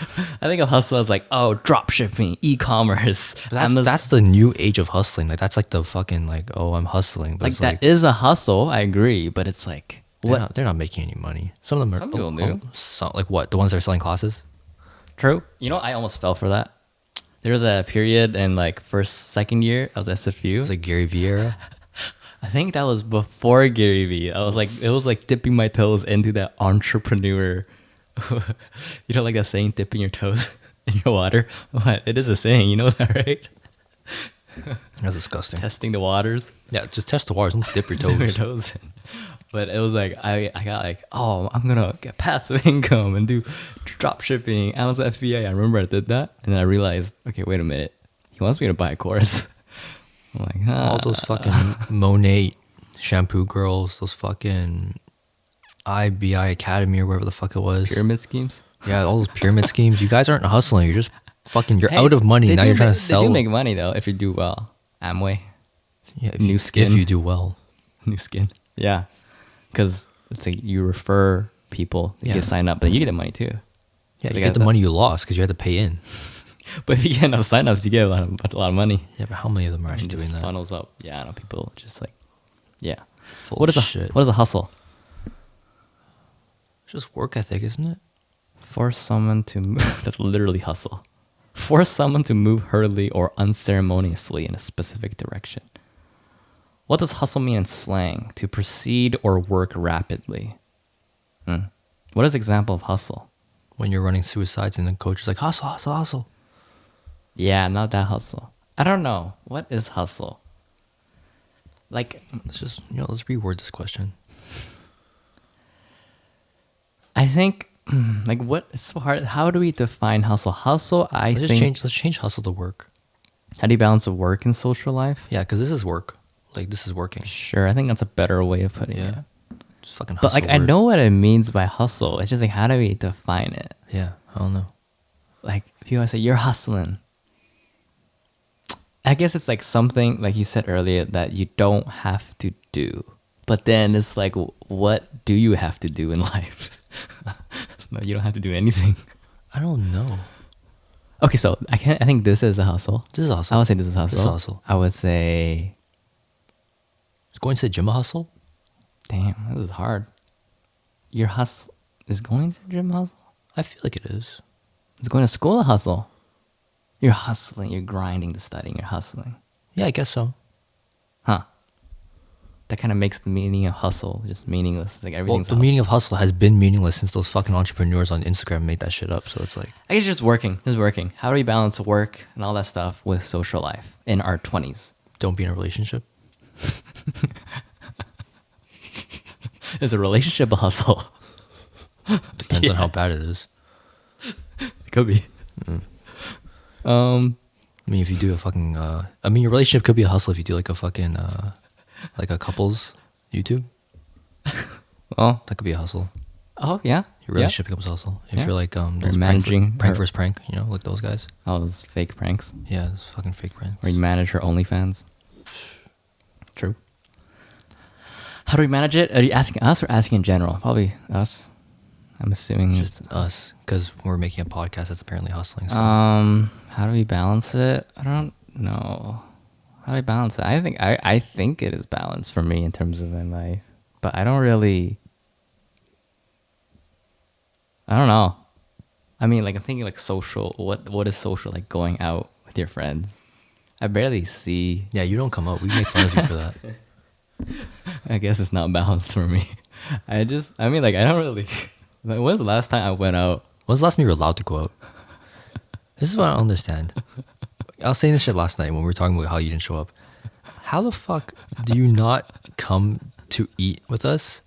I think of hustle as like, oh, drop shipping, e-commerce. That's the new age of hustling. Like that's like the fucking like, oh, I'm hustling. But like it's that is a hustle. I agree, but it's like they're what? not, they're not making any money. Some of them are. Some people do. Like what? The ones that are selling classes. True. You know, I almost fell for that. There was a period in like second year. I was SFU. It was like Gary Vieira. I think that was before Gary Vee. I was like, it was like dipping my toes into that entrepreneur. You know, like that saying, dipping your toes in your water. What? It is a saying. You know that, right? That's disgusting. Testing the waters. Yeah, just test the waters. Don't dip your Dip your toes. toes in. But it was like I got like, oh, I'm gonna get passive income and do drop shipping. I was at FBA. I remember I did that, and then I realized, okay, wait a minute. He wants me to buy a course. I'm like, All those fucking Monet shampoo girls. Those fucking IBI Academy or whatever the fuck it was. pyramid schemes. Yeah, all those pyramid schemes. You guys aren't hustling. You're just fucking. You're Hey, out of money they now. do You're trying make- to sell. They do make money though if you do well. Amway, yeah, if new you, skin. If you do well. new skin. Yeah, because it's like you refer people, you Yeah. get signed up, but you get the money too. Yeah, So you you get got the that- money you lost because you had to pay in. But if you get enough signups, you get a lot of money. Yeah, but how many of them are actually And just doing that? funnels up. Yeah, I know people just like, yeah. Full What is a shit. what is a hustle? It's just work ethic, isn't it? Force someone to move. That's literally hustle. Force someone to move hurriedly or unceremoniously in a specific direction. What does hustle mean in slang? To proceed or work rapidly. What is example of hustle? When you're running suicides and the coach is like, hustle, hustle, hustle. Yeah, not that hustle. I don't know. What is hustle? Like, Let's reword this question. I think, like, what? It's so hard. How do we define hustle? Hustle, Let's change hustle to work. How do you balance the work and social life? Yeah, because this is work. Like, this is working. Sure, I think that's a better way of putting it. Just fucking hustle. But like, I know what it means by hustle. It's just like, how do we define it? Yeah, I don't know. Like, if you always say you're hustling, I guess it's like something like you said earlier that you don't have to do. But then it's like, what do you have to do in life? No, you don't have to do anything. I don't know. Okay, so I think this is a hustle. This is a hustle. I would say this is hustle. This is a hustle. I would say, Is going to the gym a hustle? damn, this is hard. Your hustle is going to the gym a hustle? I feel like it is. Is going to school a hustle? You're hustling, you're grinding to studying, you're hustling. Yeah, I guess so. Huh. That kind of makes the meaning of hustle just meaningless. It's like Well, everything's the meaning of hustle has been meaningless since those fucking entrepreneurs on Instagram made that shit up. So it's like, I guess just working. How do we balance work and all that stuff with social life in our 20s? don't be in a relationship. Is a relationship a hustle? Depends on how bad it is. It could be. I mean, if you do a fucking, your relationship could be a hustle if you do like a fucking, like a couples YouTube. Oh, That could be a hustle. oh yeah. Your relationship becomes a hustle. If Yeah. you're like, those managing prank her- versus prank, like those guys. All those fake pranks Yeah, it's fucking fake prank. where you manage her OnlyFans. True. How do we manage it? Are you asking us or asking in general? Probably us. I'm assuming It's just us, because we're making a podcast that's apparently hustling. So. How do we balance it? I don't know. How do I balance it? I think it is balanced for me in terms of my life, but I don't really. I don't know. I mean, like I'm thinking like social. What is social like? Going out with your friends. I barely see. Yeah, you don't come up. We make fun of you for that. I guess it's not balanced for me. I mean, like I don't really. Like, when's the last time I went out? When's the last time you were allowed to go out? This is what I don't understand. I was saying this shit last night when we were talking about how you didn't show up. How the fuck do you not come to eat with us,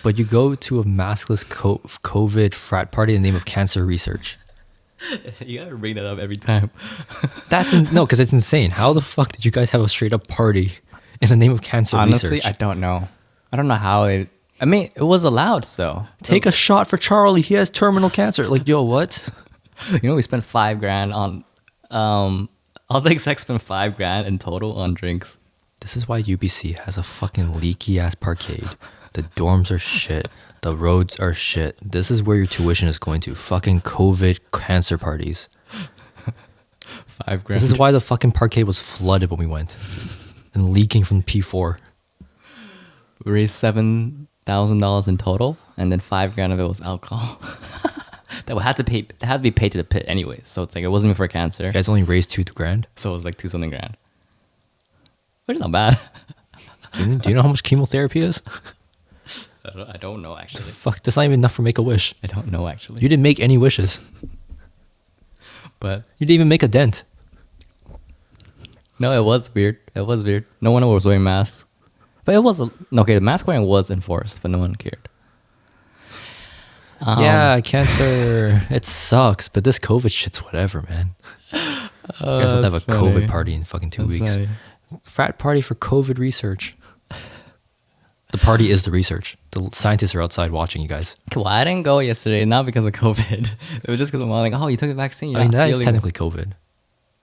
but you go to a maskless COVID frat party in the name of cancer research? You gotta bring that up every time. No, because it's insane. How the fuck did you guys have a straight up party in the name of cancer Honestly, research? I don't know. I don't know how they. I mean, it was allowed though. Take a shot for Charlie. He has terminal cancer. Like, yo, what? You know, we spent $5,000 on. All the execs spent $5,000 in total on drinks. This is why UBC has a fucking leaky ass parkade. The dorms are shit. The roads are shit. This is where your tuition is going to. Fucking COVID cancer parties. $5,000. This is why the fucking parkade was flooded when we went. And leaking from P4. We raised $7,000 in total, and then $5,000 of it was alcohol. That had to be paid to the pit anyway. So it's like it wasn't even for cancer. You guys only raised $2,000. So it was like $2-something grand, which is not bad. Do you know how much chemotherapy is? I don't know actually. Fuck, that's not even enough for Make-A-Wish. I don't know actually. You didn't make any wishes. But You didn't even make a dent. no, it was weird. It was weird. No one was wearing masks. But it was okay. The mask wearing was enforced, but no one cared. Yeah, cancer. It sucks, but this COVID shit's whatever, man. You guys will have a that's funny. COVID party in fucking 2 weeks. funny. Frat party for COVID research. The party is the research. The scientists are outside watching you guys. Well, I didn't go yesterday, not because of COVID. It was just because I'm like, oh, you took the vaccine. You're I mean, not that is feeling technically COVID.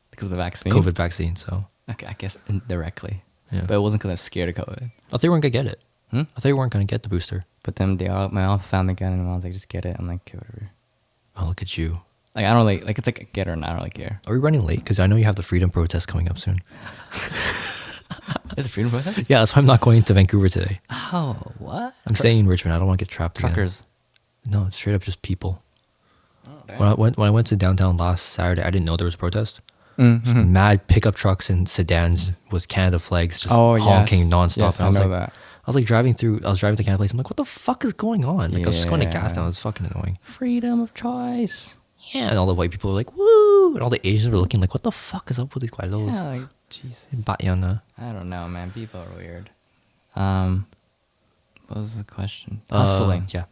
because of the vaccine. COVID vaccine, so. Okay, I guess indirectly. Yeah. But it wasn't because I'm scared of COVID. I thought you weren't going to get it. Hmm? I thought you weren't going to get the booster. But then my whole family got it, and I was like, just get it. I'm like, okay, whatever. Oh, look at you. Like, I don't really, like, it's like, get it or not, I don't really care. Are we running late? Because I know you have the freedom protest coming up soon. Is it freedom protest? Yeah, that's why I'm not going to Vancouver today. Oh, what? I'm staying in Richmond. I don't want to get trapped again. Truckers. No, it's straight up just people. Oh. When I went to downtown last Saturday, I didn't know there was a protest. Mm-hmm. Mad pickup trucks and sedans with Canada flags just honking nonstop. Yes, And I was know like, that. I was driving to Canada Place. I'm like, what the fuck is going on? Like I was just going to gas Yeah. down. It was fucking annoying. Freedom of choice. Yeah, and all the white people were like, woo, and all the Asians were looking like, what the fuck is up with these guys? Yeah, like Jesus. I I don't know, man. People are weird. What was the question? Hustling. Yeah.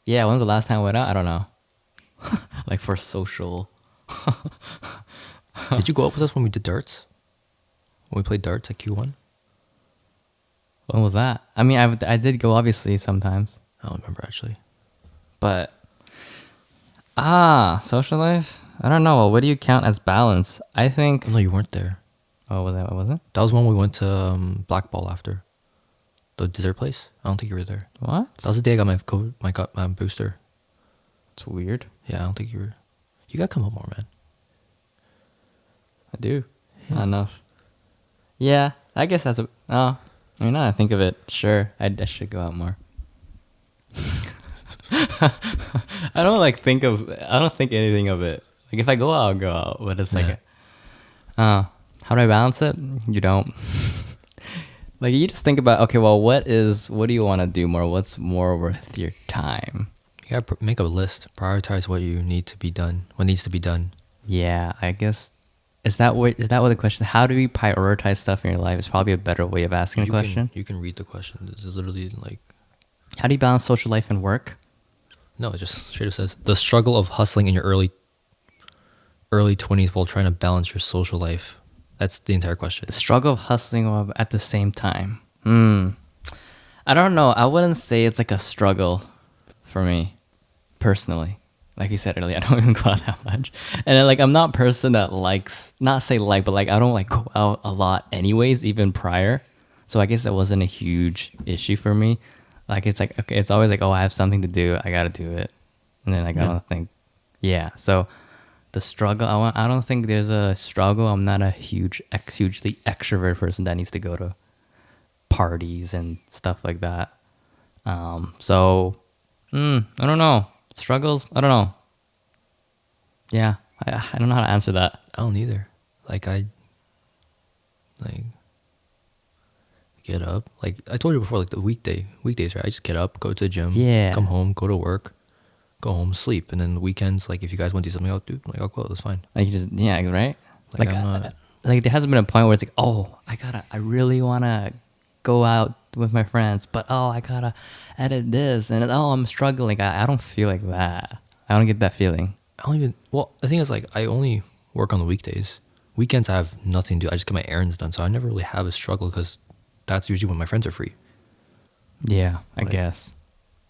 Yeah. When was the last time I went out? I don't know. Like for social. Did you go up with us when we did darts? When we played darts at Q1? When was that? I mean, I did go obviously sometimes, I don't remember actually. but social life. I don't know. What do you count as balance? I think. No, you weren't there. Oh, was that? Was it? That was when we went to Black Ball after the dessert place. I don't think you were there. What? That was the day I got my COVID, my booster. It's weird. Yeah, I don't think you were. You gotta come up more, man. I do. Yeah. Not enough. Yeah, I guess that's a. Oh, I mean, now that I think of it, sure, I should go out more. I don't think anything of it. Like if I go out, I'll go out. But it's like, how do I balance it? You don't. Like you just think about, okay, well, what do you want to do more? What's more worth your time? You gotta make a list. Prioritize what you need to be done. What needs to be done. Yeah, I guess. Is that what the question? How do we prioritize stuff in your life? Is probably a better way of asking the question. You can read the question. It's literally like. How do you balance social life and work? No, it just straight up says the struggle of hustling in your early 20s while trying to balance your social life. That's the entire question. The struggle of hustling while at the same time. I don't know. I wouldn't say it's like a struggle for me, personally. Like you said earlier, I don't even go out that much. And then, like, I'm not a person that likes, not say like, but like I don't like go out a lot anyways, even prior. So I guess that wasn't a huge issue for me. Like it's like, okay, it's always like, oh, I have something to do, I gotta do it. And then like I don't think, yeah. So the struggle, I don't think there's a struggle. I'm not a hugely extrovert person that needs to go to parties and stuff like that. So I don't know. Struggles, I don't know. Yeah, I don't know how to answer that. I don't either. Like I get up. Like I told you before, like the weekdays, right? I just get up, go to the gym, Yeah. come home, go to work, go home, sleep, and then the weekends, like if you guys want to do something, I'll do. Like I'll go. That's fine. Like you just, yeah, right? Like I'm not. Like there hasn't been a point where it's like, oh, I really wanna go out with my friends, but oh, I gotta edit this, and oh, I'm struggling. I don't feel like that. I don't get that feeling. I don't even. Well, the thing is, like I only work on the weekdays. Weekends I have nothing to do. I just get my errands done, so I never really have a struggle because that's usually when my friends are free. Yeah, I Like- guess.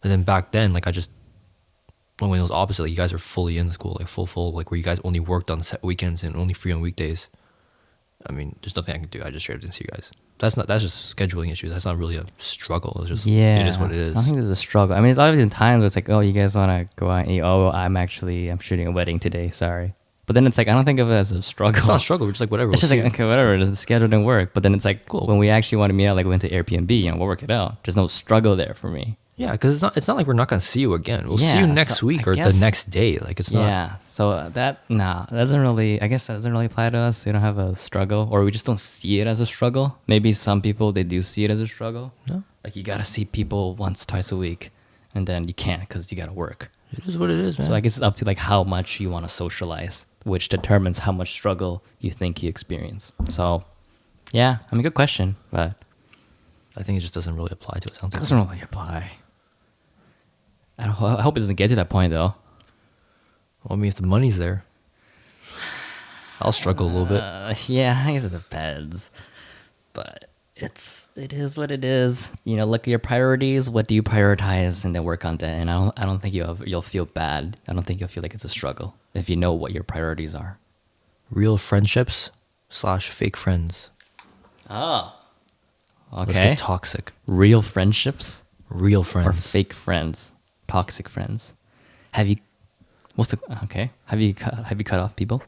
And then back then, like I just when it was opposite, like you guys are fully in school, like full, like where you guys only worked on set weekends and only free on weekdays. I mean, there's nothing I can do. I just straight up didn't see you guys. That's just scheduling issues. That's not really a struggle. It's just Yeah, it is what it is. I don't think there's a struggle. I mean, it's always in times where it's like, oh, you guys want to go out and eat. Oh, I'm shooting a wedding today. Sorry. But then it's like, I don't think of it as a struggle. It's not a struggle. We're just like whatever. It's we'll just like, see. okay, whatever. The schedule didn't work. But then it's like, Cool. when we actually want to meet out, like we went to Airbnb, we'll work it out. There's no struggle there for me. Yeah, because it's not like we're not gonna see you again. We'll see Yeah, you next so week I or guess- the next day. Like it's not. Yeah. So that doesn't really, I guess that doesn't really apply to us. We don't have a struggle, or we just don't see it as a struggle. Maybe some people, they do see it as a struggle. No, Like you got to see people once, twice a week, and then you can't because you got to work. it is what it is, man. So I guess it's up to like how much you want to socialize, which determines how much struggle you think you experience. So, yeah, I mean, good question, but I think it just doesn't really apply to us. I don't it think doesn't really apply. I hope it doesn't get to that point though. Well, I mean, if the money's there, I'll struggle a little bit. Yeah, I guess it depends, but it is what it is. Look at your priorities. What do you prioritize, and then work on that. And I don't think you'll feel bad. I don't think you'll feel like it's a struggle if you know what your priorities are. Real friendships / fake friends. Oh, Let's okay. get toxic. Real friendships Real or friends. fake friends, toxic friends. Have you cut off people?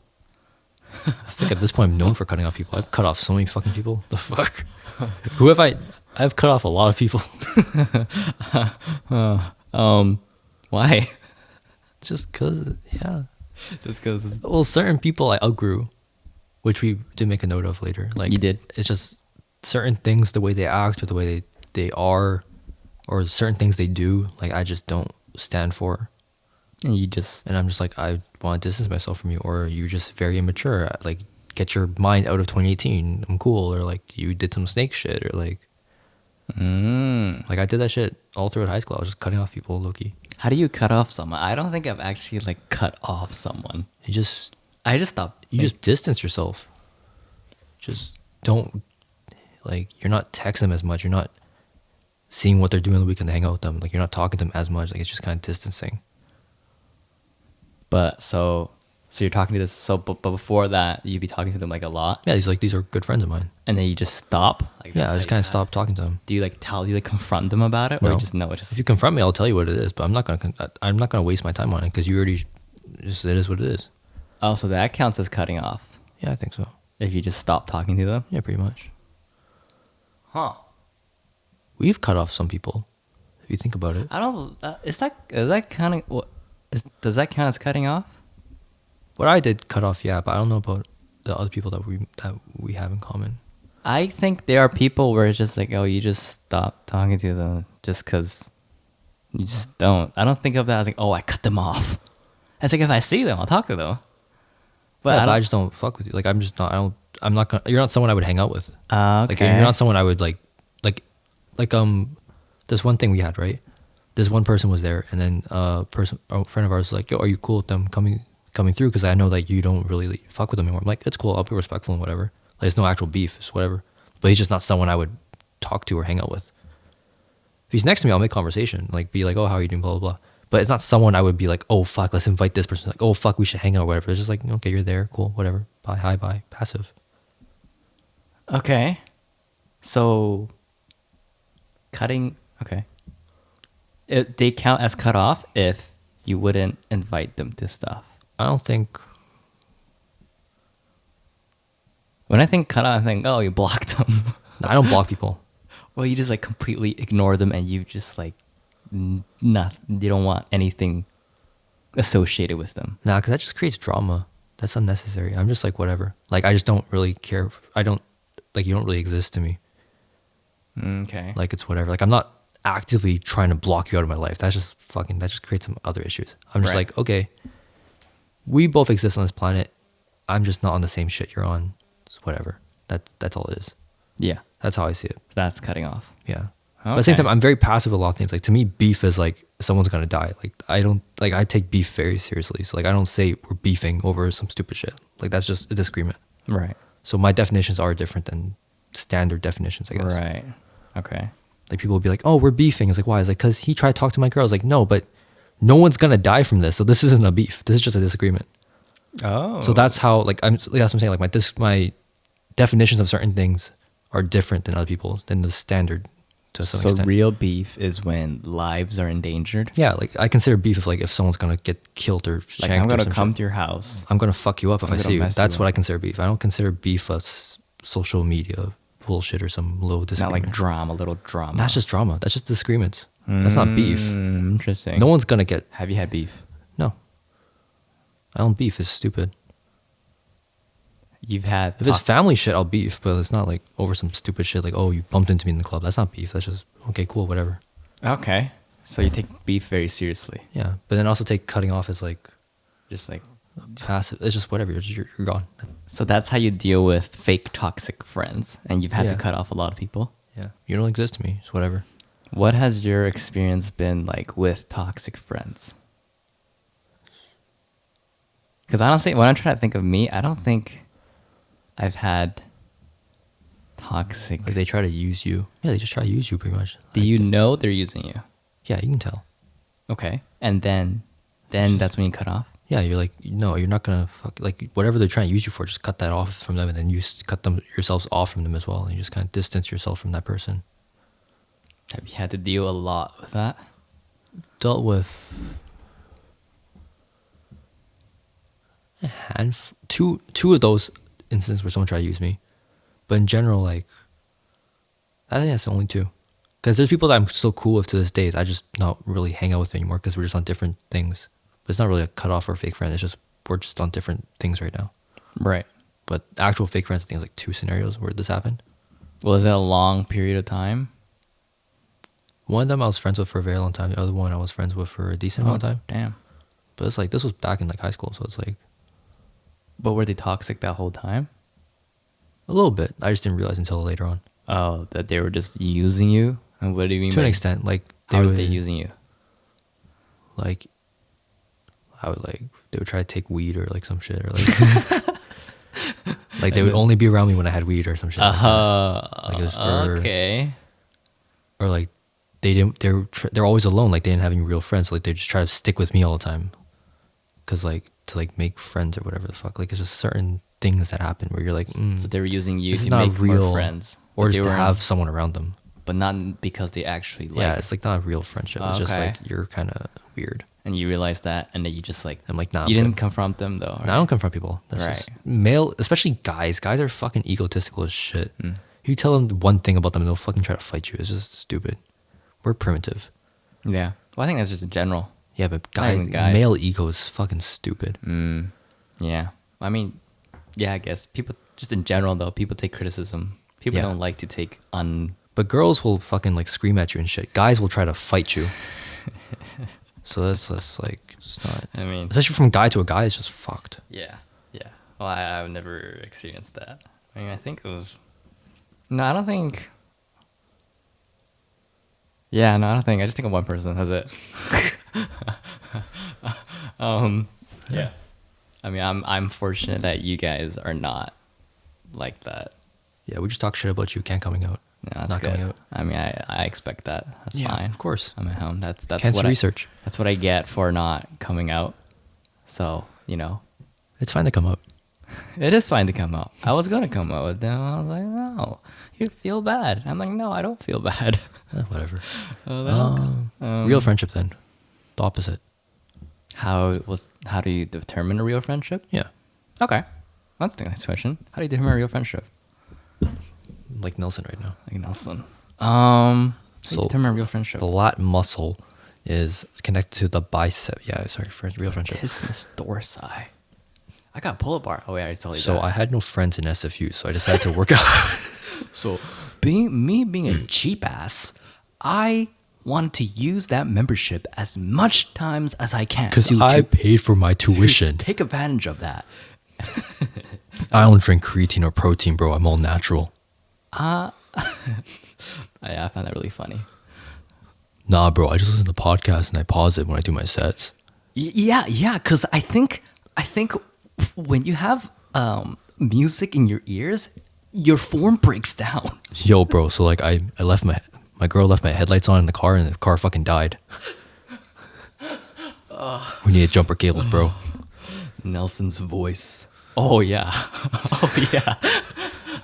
I think at this point I'm known for cutting off people. I've cut off so many fucking people. The fuck? Who have I? I've cut off a lot of people. Why? Just cause, yeah. Just because Well, certain people I outgrew, which we did make a note of later. Like you did. it's just certain things, the way they act or the way they are, or certain things they do. Like I just don't stand for, And you just and I'm just like I want to distance myself from you, or you're just very immature. Like get your mind out of 2018. I'm cool, or like you did some snake shit, or like I did that shit all throughout high school. I was just cutting off people, low-key. How do you cut off someone? I don't think I've actually like cut off someone. You just I just stopped. just distance yourself. Just don't, like, you're not texting them as much. You're not seeing what they're doing on the weekend to hang out with them. Like you're not talking to them as much. Like it's just kind of distancing. But so you're talking to this. So but before that, you'd be talking to them like a lot, Yeah, these are good friends of mine. and then you just stop. Like, Yeah, that's I how just you kind of cut. stopped talking to them. Do you like tell? Do you like confront them about it, or No. you just know it's just If you confront me, I'll tell you what it is. But I'm not gonna waste my time on it because you already just it is what it is. oh, so that counts as cutting off Yeah, I think so. if you just stop talking to them. Yeah, pretty much. Huh? We've cut off some people. If you think about it. I don't. Is that kind of what? Does that count as cutting off? What I did cut off, yeah, but I don't know about the other people that we have in common. I think there are people where it's just like, oh, you just stop talking to them just because you just don't. I don't think of that as like, oh, I cut them off. It's like if I see them, I'll talk to them. But Yeah, I but I don't. just don't fuck with you. Like I'm just not. I'm not gonna. You're not someone I would hang out with. Okay. Like you're not someone I would like. This one thing we had, right? This one person was there, and then a friend of ours was like, "Yo, are you cool with them coming through? Because I know that you don't really fuck with them anymore." I'm like, "It's cool. I'll be respectful and whatever. Like, it's no actual beef. It's whatever." But he's just not someone I would talk to or hang out with. If he's next to me, I'll make conversation. Like, be like, "Oh, how are you doing?" Blah blah blah. But it's not someone I would be like, "Oh fuck, let's invite this person." Like, "Oh fuck, we should hang out," or whatever. It's just like, okay, you're there, cool, whatever. Bye, hi, bye, passive. Okay. So cutting. Okay. They count as cut off if you wouldn't invite them to stuff. I don't think. When I think cut off, I think, oh, you blocked them. I don't block people. Well, you just like completely ignore them, and you just like nothing. You don't want anything associated with them. Nah, because that just creates drama. That's unnecessary. I'm just like, whatever. Like, I just don't really care. I don't, like, you don't really exist to me. Okay. Like, it's whatever. Like, I'm not actively trying to block you out of my life. That just creates some other issues. I'm just Right. like, okay, we both exist on this planet. I'm just not on the same shit you're on. It's whatever. That's all it is. Yeah. That's how I see it. That's cutting off. Yeah. But at the same Okay. time, I'm very passive with a lot of things. Like, to me, beef is like someone's gonna die. Like, I take beef very seriously. So like, I don't say we're beefing over some stupid shit. Like, that's just a disagreement. Right. So my definitions are different than standard definitions, I guess. Right. Okay. Like, people will be like, "Oh, we're beefing." It's like, why? It's like, because he tried to talk to my girl. I was like, no, but no one's gonna die from this. So this isn't a beef. This is just a disagreement. Oh. So that's how, like, that's what I'm saying. Like, my definitions of certain things are different than other people's, than the standard to some so extent. real beef is when lives are endangered. Yeah, like, I consider beef if someone's gonna get killed or shanked. Like I'm or gonna some come shit. to your house. I'm gonna fuck you up if I'm I gonna see you. mess you That's up. what I consider beef. I don't consider beef social media bullshit or some low Not disagreement. like drama, little drama. That's just drama. That's just disagreements. That's not beef. Interesting. No one's gonna get. Have you had beef? No. I don't beef. It's stupid. You've had. If it's family shit, I'll beef, but it's not like over some stupid shit like, oh, you bumped into me in the club. That's not beef. That's just, okay, cool, whatever. Okay. So you take beef very seriously. Yeah. But then also take cutting off as like Just like. passive. It's just whatever. You're gone. So that's how you deal with fake toxic friends, and you've had to Yeah. cut off a lot of people. Yeah. You don't exist to me. It's whatever. What has your experience been like with toxic friends? Because honestly, when I'm trying to think of me, I don't think I've had toxic. Like, they try to use you. Yeah, they just try to use you pretty much. Do you know they're using you? Yeah, you can tell. Okay. And then that's when you cut off? Yeah, you're like, no, you're not gonna like, whatever they're trying to use you for, just cut that off from them, and then you cut yourselves off from them as well, and you just kind of distance yourself from that person. Have you had to deal a lot with that? Dealt with a two of those instances where someone tried to use me, but in general, like, I think that's the only two. Because there's people that I'm still cool with to this day that I just not really hang out with anymore because we're just on different things. But It's not really a cutoff or fake friend. It's just we're just on different things right now. Right. But actual fake friends, I think, is like 2 scenarios where this happened. Was it a long period of time? One of them I was friends with for a very long time. The other one I was friends with for a decent amount of time. Damn. But it's like this was back in like high school, so it's like But were they toxic that whole time? a little bit. I just didn't realize until later on. Oh, that they were just using you? And what do you mean To an by extent, like how were they using you? like I would like they would try to take weed or like some shit or like like they would only be around me when I had weed or some shit. Like that. Like it was, Okay. or like they didn't. They're always alone. Like they didn't have any real friends. So, like they just try to stick with me all the time, cause like to like make friends or whatever the fuck. Like it's just certain things that happen where you're like, So they were using you this is to not make real more friends. or but just they to weren't- have someone around them. But not because they actually like Yeah, it's like not a real friendship. It's just Okay. like you're kind of weird. and you realize that and then you just like I'm like, nah. you I'm didn't good. confront them though, right? No, I don't confront people. That's Right. just male, especially guys. Guys are fucking egotistical as shit. Mm. You tell them one thing about them, and they'll fucking try to fight you. It's just stupid. We're primitive. Yeah. Well, I think that's just in general. Yeah, but Not even guys. male ego is fucking stupid. Yeah. I mean, yeah, I guess people just in general though, people take criticism. People Yeah. don't like to take But girls will fucking like scream at you and shit. Guys will try to fight you. So that's just like it's not. I mean, Especially from guy to a guy, it's just fucked. yeah. Yeah. Well, I've never experienced that. I mean, I think it was No, I don't think Yeah, no, I don't think. I just think of one person. That's it. Yeah. I mean, I'm fortunate that you guys are not like that. Yeah, we just talk shit about you. Can't coming out. Yeah, that's Not good. coming out. I mean, I expect that. That's fine. of course. I'm at home. That's Cancer what research. that's what I get for not coming out. So It's fine to come out. it is fine to come out. I was gonna come out with them. I was like, no, you feel bad. I'm like, no, I don't feel bad. Whatever. Oh, Real friendship then. The opposite. How do you determine a real friendship? Yeah. Okay, that's the next question. How do you determine a real friendship? Like Nelson right now. Like Nelson. How do you So, determine a real friendship? The lat muscle is connected to the bicep. Yeah, sorry, real friendship. Latissimus dorsi. I got a pull-up bar. Oh, wait, I already told you So that. I had no friends in SFU, so I decided to work out. So, being a cheap ass, I want to use that membership as much times as I can. Because to- I to paid for my tuition. take advantage of that. I don't drink creatine or protein, bro. I'm all natural. I found that really funny. Nah, bro. I just listen to the podcast and I pause it when I do my sets. Yeah, because I think when you have music in your ears, your form breaks down. Yo, bro. So like, I left my girl left my headlights on in the car, and the car fucking died. We need jumper cables, bro. Nelson's voice. Oh yeah.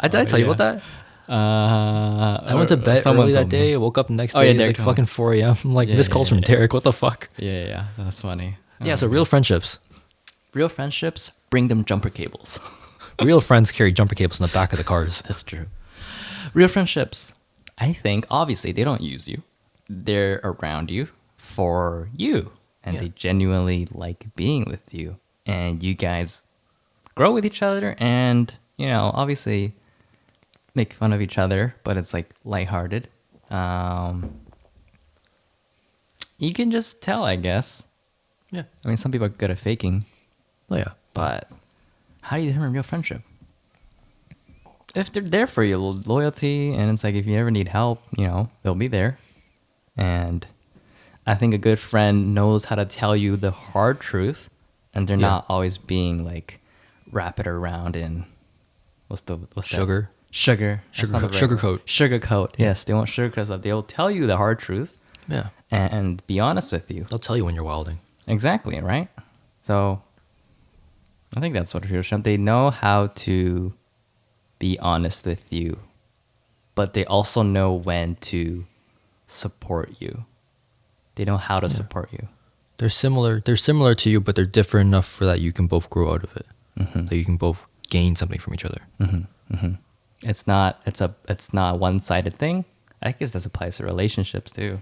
Did I tell you about that? I went to bed someone early that told me. day. I woke up the next Oh, day. yeah, It was Derek like told me. fucking 4 a.m. I'm like, Yeah, missed calls yeah, from yeah. Derek. What the fuck? Yeah, that's funny. Yeah, so real friendships. Real friendships bring them jumper cables. Real friends carry jumper cables in the back of the cars. That's true. Real friendships, I think, obviously, they don't use you. They're around you for you. And Yeah. they genuinely like being with you. And you guys grow with each other and, obviously make fun of each other, but it's like lighthearted. You can just tell, I guess. Yeah. I mean, some people are good at faking, Oh, yeah. but how do you determine real friendship? If they're there for you, loyalty, and it's like if you ever need help, they'll be there. And I think a good friend knows how to tell you the hard truth, and they're Yeah. not always being like wrap it around in what's that? Sugar. Sugar. That's not the right word. Sugarcoat. Sugarcoat. Yes, they won't sugarcoat stuff. They'll tell you the hard truth Yeah. and be honest with you. They'll tell you when you're wilding. Exactly, right? So I think that's what real friendship. They know how to be honest with you, but they also know when to support you. They know how to support you. They're similar to you, but they're different enough for that you can both grow out of it. Mm-hmm. That you can both gain something from each other. It's not a one-sided thing. I guess this applies to relationships too,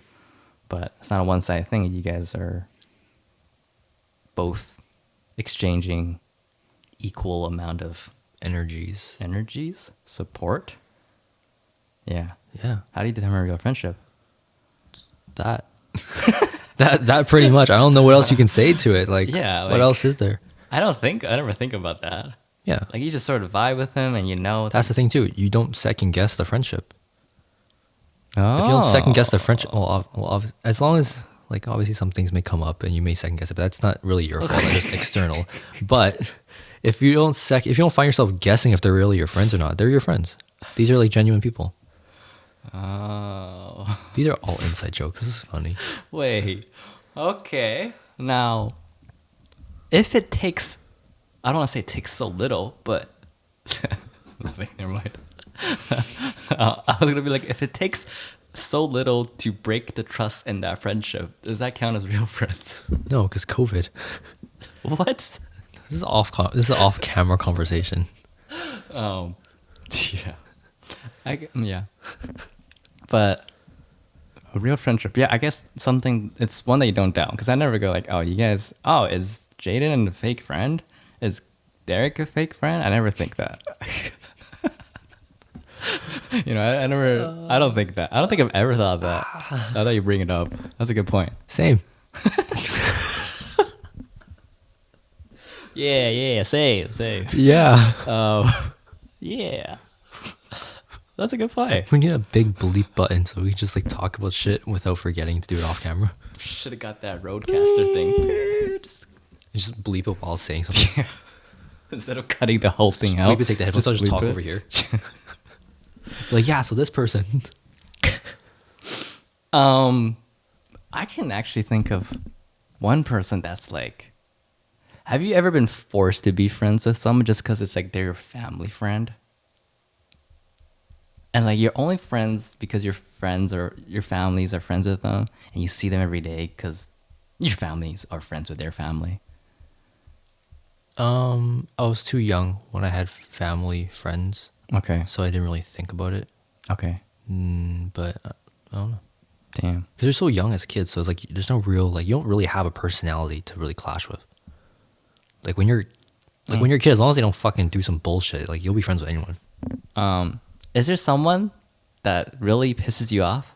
but it's not a one-sided thing. You guys are both exchanging equal amount of Energies. support. Yeah. Yeah. How do you determine a real friendship? That. that pretty much. I don't know what else you can say to it. Like, Yeah, what like- else is there? I never think about that. Yeah. Like you just sort of vibe with him, and That's the thing too. You don't second guess the friendship. oh. If you don't second guess the friendship, as long as like obviously some things may come up and you may second guess it, but that's not really your fault. That's just external. But if you don't find yourself guessing if they're really your friends or not, they're your friends. These are like genuine people. Oh. These are all inside jokes. This is funny. Wait. Okay. Now, if it takes, I don't want to say it takes so little, but nothing. Never mind. I was gonna be like, if it takes so little to break the trust in that friendship, does that count as real friends? No, because COVID. What? This is off camera conversation. Yeah. Yeah. But a real friendship, yeah, I guess it's one that you don't doubt. Because I never go like, is Jayden a fake friend? Is Derek a fake friend? I never think that. I don't think that. I don't think I've ever thought that. Now that you bring it up, that's a good point. Same. Yeah, same. Yeah. Yeah. That's a good point. We need a big bleep button so we can just like talk about shit without forgetting to do it off camera. Should have got that roadcaster thing. Just bleep it while saying something. Instead of cutting the whole thing Bleep out. it, take the headphones out, just bleep talk it. over here. Like, yeah, so this person. I can actually think of one person that's like, have you ever been forced to be friends with someone just because it's like they're your family friend? And like you're only friends because your friends or your families are friends with them, and you see them every day because your families are friends with their family. I was too young when I had family friends, Okay. so I didn't really think about it. Okay. But I don't know. Damn. Because you're so young as kids, so it's like there's no real, like, you don't really have a personality to really clash with. Like when you're a kid, as long as they don't fucking do some bullshit, like you'll be friends with anyone. Is there someone that really pisses you off?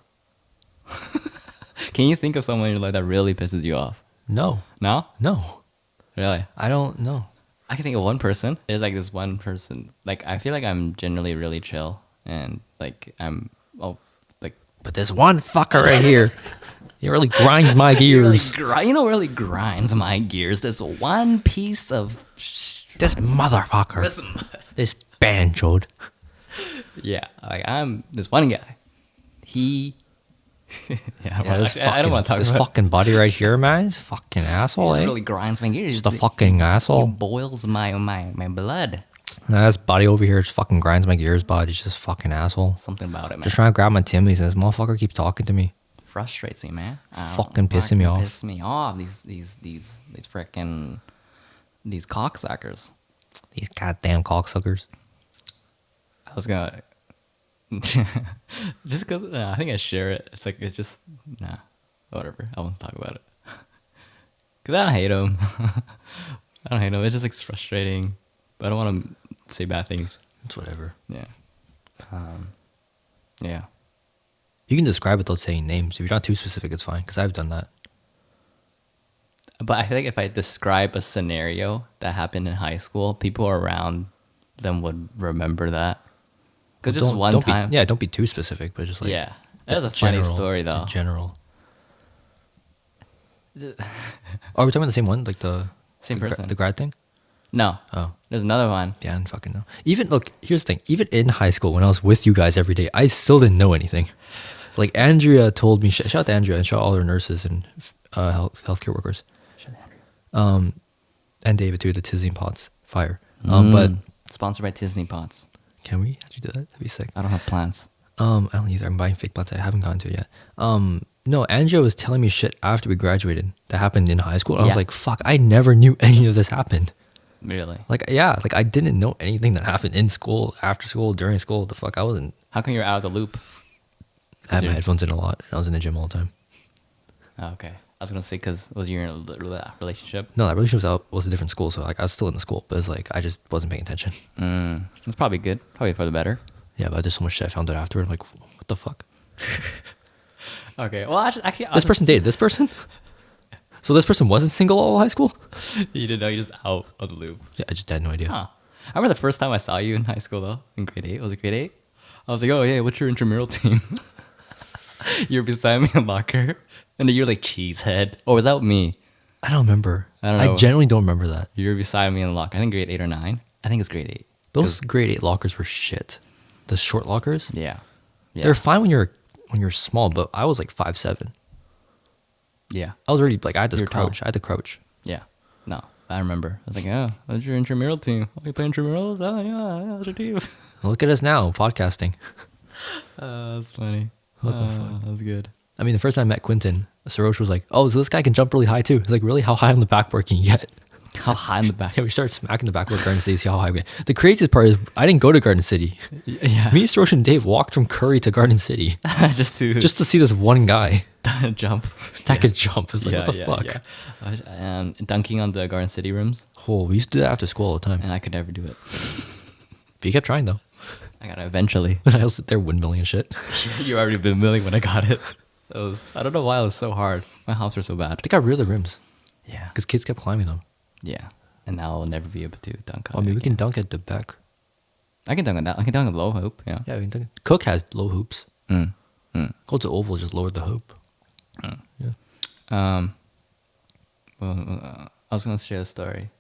Can you think of someone in your life that really pisses you off? No. No? No. Really? I don't know. I can think of one person. There's like this one person. Like I feel like I'm generally really chill and like But there's one fucker right here. It really grinds my gears. really grinds my gears. There's one piece of This motherfucker. This banjoed. Yeah, like I'm this one guy. He I don't want to talk this about fucking buddy right here, man. This fucking asshole, it. eh? He really grinds my gears. Just a fucking asshole. Boils my blood. Nah, this buddy over here just fucking grinds my gears, bud. He's just a fucking asshole. Something about it, man. Just trying to grab my Timmies, and this motherfucker keeps talking to me. Frustrates me, man. Fucking pissing me off. Piss me off. These freaking these cocksuckers. These goddamn cocksuckers. I was gonna just because I think I share it. It's like it's just whatever. I won't talk about it because I don't hate him. I don't hate him. It's just like frustrating, but I don't want to say bad things. It's whatever. Yeah. Yeah. You can describe it without saying names. If you're not too specific, it's fine. Because I've done that. But I think if I describe a scenario that happened in high school, people around them would remember that. Because just one time. Don't be too specific, but just like. Yeah. That's a funny story, though. In general. Oh, are we talking about the same one? Like the Same person. The grad thing? No. Oh. There's another one. Yeah, I didn't fucking know. Look, here's the thing. Even in high school, when I was with you guys every day, I still didn't know anything. Like, Andrea told me, shout out to Andrea and shout out all her nurses and healthcare workers. Shout out Andrew. And David, too, the Tizzing Pots Fire. But Sponsored by Disney Pots. can we actually do that? That'd be sick. I don't have plans. I don't either. I'm buying fake plants. I haven't gotten to it yet. No, Andrea was telling me shit after we graduated that happened in high school. And I was like, fuck, I never knew any of this happened. Really? Like, yeah, like I didn't know anything that happened in school, after school, during school. The fuck, I wasn't. How come you're out of the loop? I had my headphones in a lot, and I was in the gym all the time. Oh, okay. I was gonna say because was you in a relationship? No, that relationship was a different school, so like I was still in the school, but it's like I just wasn't paying attention. It's probably good. Probably for the better. Yeah, but there's so much shit I found out afterward. I'm like, what the fuck? Okay. Well, actually This person dated this person? So this person wasn't single all high school? You didn't know, you just out of the loop. Yeah, I just had no idea. Huh. I remember the first time I saw you in high school though, in grade 8. Was it grade 8? I was like, oh yeah, what's your intramural team? You're beside me in locker, and you're like cheesehead. Or was that me? I don't remember. I don't know. I genuinely don't remember that. You were beside me in the locker. I think grade 8 or 9. I think it's grade 8. Those grade 8 lockers were shit. The short lockers? Yeah. They're fine when you're small, but I was like 5'7". Yeah. I was already like I had to You're tall. crouch. I had to crouch. Yeah. No, I remember. I was like, oh, what's your intramural team? Oh, you play intramurals? Oh, yeah, that's your team. Look at us now, podcasting. That's funny. What the fuck? That's good. I mean, the first time I met Quentin, Sarosh was like, "Oh, so this guy can jump really high too." It's like, really, how high on the backboard can you get? How high in the back? Yeah, we started smacking the backboard Garden City, see how high we get. The craziest part is I didn't go to Garden City. Yeah. Me, Sarosh, and Dave walked from Curry to Garden City just to just to see this one guy jump. that could jump. It's like, what the fuck? Yeah. And dunking on the Garden City rims, Oh, we used to do that after school all the time. and I could never do it. But you kept trying though. I got it eventually. And I was there windmilling and shit. You already been milling when I got it. I don't know why it was so hard. My hops are so bad. They got rid of the rims Yeah. because kids kept climbing them. Yeah. And now I'll never be able to dunk on I mean, it we can again. dunk at the back. I can dunk on that. I can dunk on low hoop. Yeah. Yeah, we can dunk. Cook has low hoops. Mm. Go to oval, just lower the hoop. Yeah. Well, I was gonna share a story.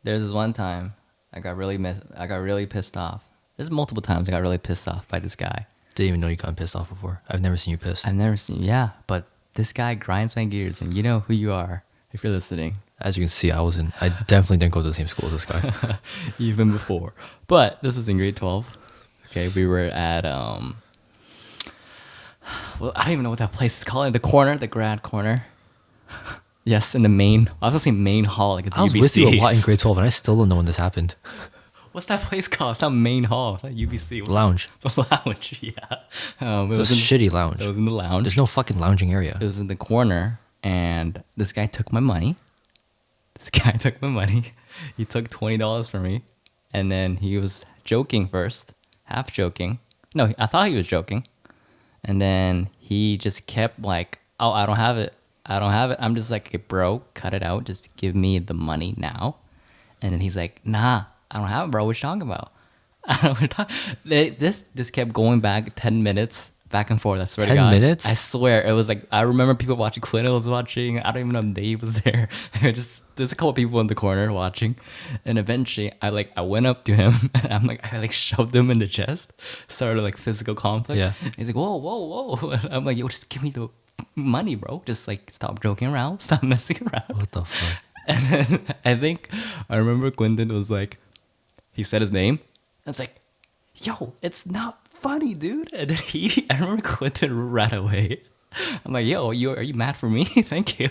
There's this one time I got really pissed off. There's multiple times I got really pissed off by this guy. Didn't even know you got pissed off before. I've never seen you pissed. I've never seen. Yeah, but this guy grinds my gears, and you know who you are if you're listening. As you can see, I definitely didn't go to the same school as this guy. Even before. But this was in grade 12. Okay, we were at well, I don't even know what that place is called. The corner, the grad corner. Yes, in the main. I was gonna say main hall, like it's I was UBC. with you a lot in grade 12, and I still don't know when this happened. What's that place called? It's not main hall. It's not UBC. What's Lounge. The lounge, yeah. It It was was a in, shitty lounge. It was in the lounge. There's no fucking lounging area. It was in the corner, and this guy took my money. He took $20 from me, and then he was joking first, half joking. No, I thought he was joking, and then he just kept like, "Oh, I don't have it. I'm just like, "Hey, bro, cut it out. Just give me the money now." And then he's like, "Nah, I don't have it, bro. What you talking about?" I don't know what you're talking. This kept going back 10 minutes. Back and forth, I swear to 10 God. minutes? I swear. It was like, I remember people watching. Quinn was watching. I don't even know if Dave was there. There's a couple people in the corner watching. And eventually, I went up to him and I shoved him in the chest. Started like physical conflict. Yeah. He's like, whoa, whoa, whoa. And I'm like, yo, just give me the money, bro. Just like stop joking around. Stop messing around. What the fuck? And then I remember Quentin was like, he said his name. And it's like, yo, it's not funny, dude. And then I remember Quentin ran away. I'm like, yo, are you mad for me? Thank you.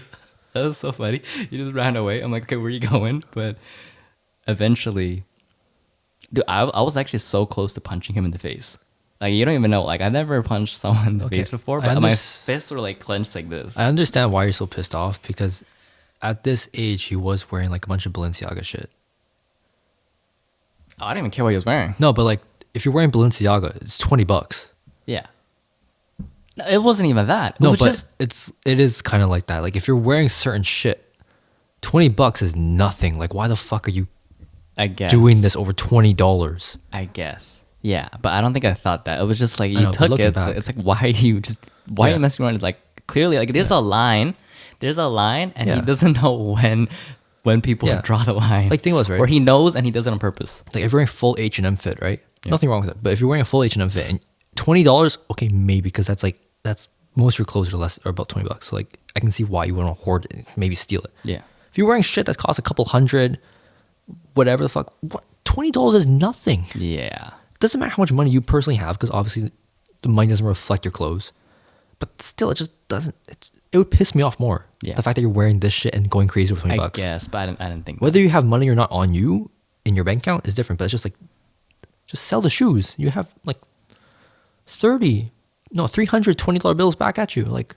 That was so funny. He just ran away. I'm like, okay, where are you going? But eventually, dude, I was actually so close to punching him in the face. Like, you don't even know. Like, I never punched someone in the face before, but my fists were like clenched like this. I understand why you're so pissed off because at this age, he was wearing like a bunch of Balenciaga shit. Oh, I didn't even care what he was wearing. No, but like if you're wearing Balenciaga, it's $20. Yeah. No, it wasn't even that. It No, was but just, it is kind of like that. Like if you're wearing certain shit, $20 is nothing. Like why the fuck are you I guess, doing this over $20? I guess. Yeah, but I don't think I thought that. It was just like, I you know, but took looking it. back- It's like, why are you Yeah. messing around? Like, clearly, like, there's a line. And he Yeah. doesn't know when people Yeah. draw the line. Like think about this, right? Or he knows and he does it on purpose. Like if you're wearing full H&M fit, right? Yeah. Nothing wrong with that. But if you're wearing a full H&M fit and $20, okay, maybe because that's most of your clothes are about $20. So like I can see why you want to hoard it, maybe steal it. Yeah. If you're wearing shit that costs a couple hundred, whatever the fuck, what $20 is nothing. Yeah. Doesn't matter how much money you personally have because obviously the money doesn't reflect your clothes. But still, it just doesn't. It would piss me off more. Yeah. The fact that you're wearing this shit and going crazy with $20. I guess, but I didn't think Whether you have money or not on you in your bank account is different. But it's just like, just sell the shoes. You have like $320 bills back at you. Like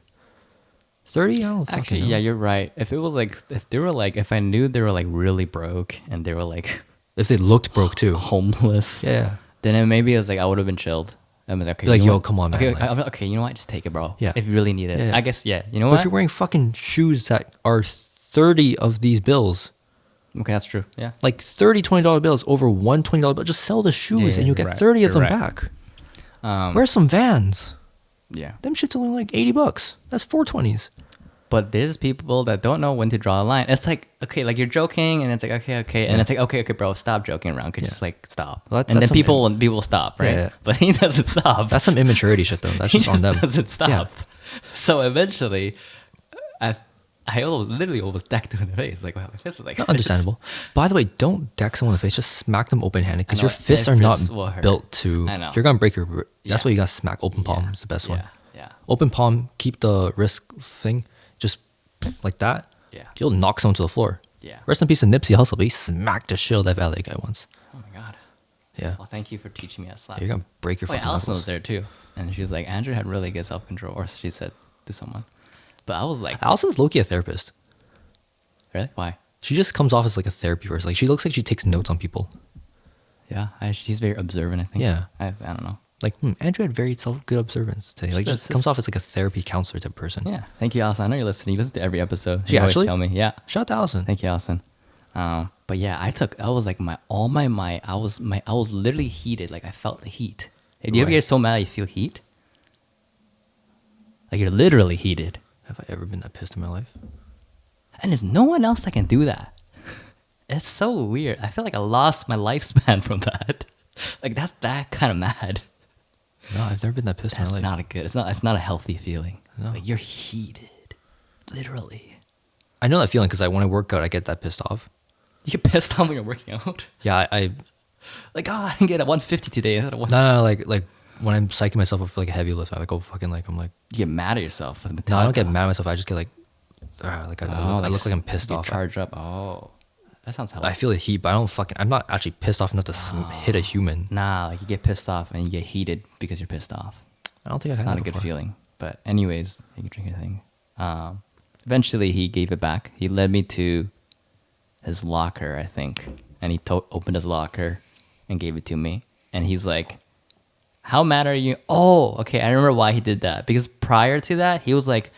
30? I don't Actually, fucking know. yeah, you're right. If it was like, if I knew they were like really broke and they were like If they looked broke too. homeless, Yeah. then maybe it was like I would have been chilled. I was like, okay, Be like, you know yo, what? come on, man, Okay, like- okay, you know what? Just take it, bro. Yeah. If you really need it, Yeah, yeah. I guess. Yeah, you know But what? if you're wearing fucking shoes that are 30 of these bills, Okay, that's true. Yeah. like 30 $20 bills over one $20 bill, just sell the shoes Yeah, and you'll get right. 30 of You're them right. back. Um, Wear some Vans. yeah. Them shit's only like $80. That's 420s. But there's people that don't know when to draw a line. It's like, okay, like you're joking, and it's like, okay, and Yeah. it's like, okay, bro, stop joking around. Could Yeah. just like stop. Well, and that's then some- people stop, right? Yeah. But he doesn't stop. That's some immaturity shit though. That's he just on them. doesn't stop. Yeah. So eventually, I literally almost decked him in the face. Like, wow, this is like Understandable. By the way, don't deck someone in the face. Just smack them open-handed because I know, your fists their are not fists will hurt. built to. I know. You're gonna break your. That's Yeah. why you got to smack open palm. Is the best one. Yeah. Open palm. Keep the wrist thing just like that. Yeah. You'll knock someone to the floor. Yeah. Rest in peace to Nipsey Hussle. But he smacked the shit out of that valet guy once. Oh my god. Yeah. Well, thank you for teaching me how to slap. You're gonna break your Wait, fucking Allison was knuckles. there too, and she was like, Andrew had really good self control, or she said to someone. But I was like, Allison's low-key a therapist. really? Why? She just comes off as like a therapy person. Like she looks like she takes notes on people. Yeah, she's very observant. I think. Yeah. I don't know. Like Andrew had very good observance today. Like That's just comes off as like a therapy counselor type person. Yeah. Thank you, Allison. I know you're listening. You listen to every episode. She You always actually? tell me. Yeah. Shout out to Allison. Thank you, Allison. But yeah, I was like I was literally heated. Like I felt the heat. Do you ever Right. get so mad you feel heat? Like you're literally heated. Have I ever been that pissed in my life? And there's no one else that can do that. It's so weird. I feel like I lost my lifespan from that. Like that's that kind of mad. No, I've never been that pissed in That's my life. not a good. It's not a healthy feeling. No. Like you're heated, literally. I know that feeling because when I work out, I get that pissed off. You get pissed off when you're working out. Yeah, I Like, I can get a 150 today instead of 1. no, like when I'm psyching myself up for like a heavy lift, I go fucking like I'm like You get mad at yourself. With no, I don't get Metallica. mad at myself. I just get like I look like I'm pissed you off. Charged up. Oh, that sounds healthy. I feel the heat, but I'm not actually pissed off enough to hit a human. Nah, like you get pissed off and you get heated because you're pissed off. I don't think It's I've had not a that good before. feeling. But anyways, you can drink your thing. Eventually, he gave it back. He led me to his locker, I think, and he opened his locker and gave it to me. And he's like, "How mad are you?" Oh, okay, I remember why he did that. Because prior to that, he was like,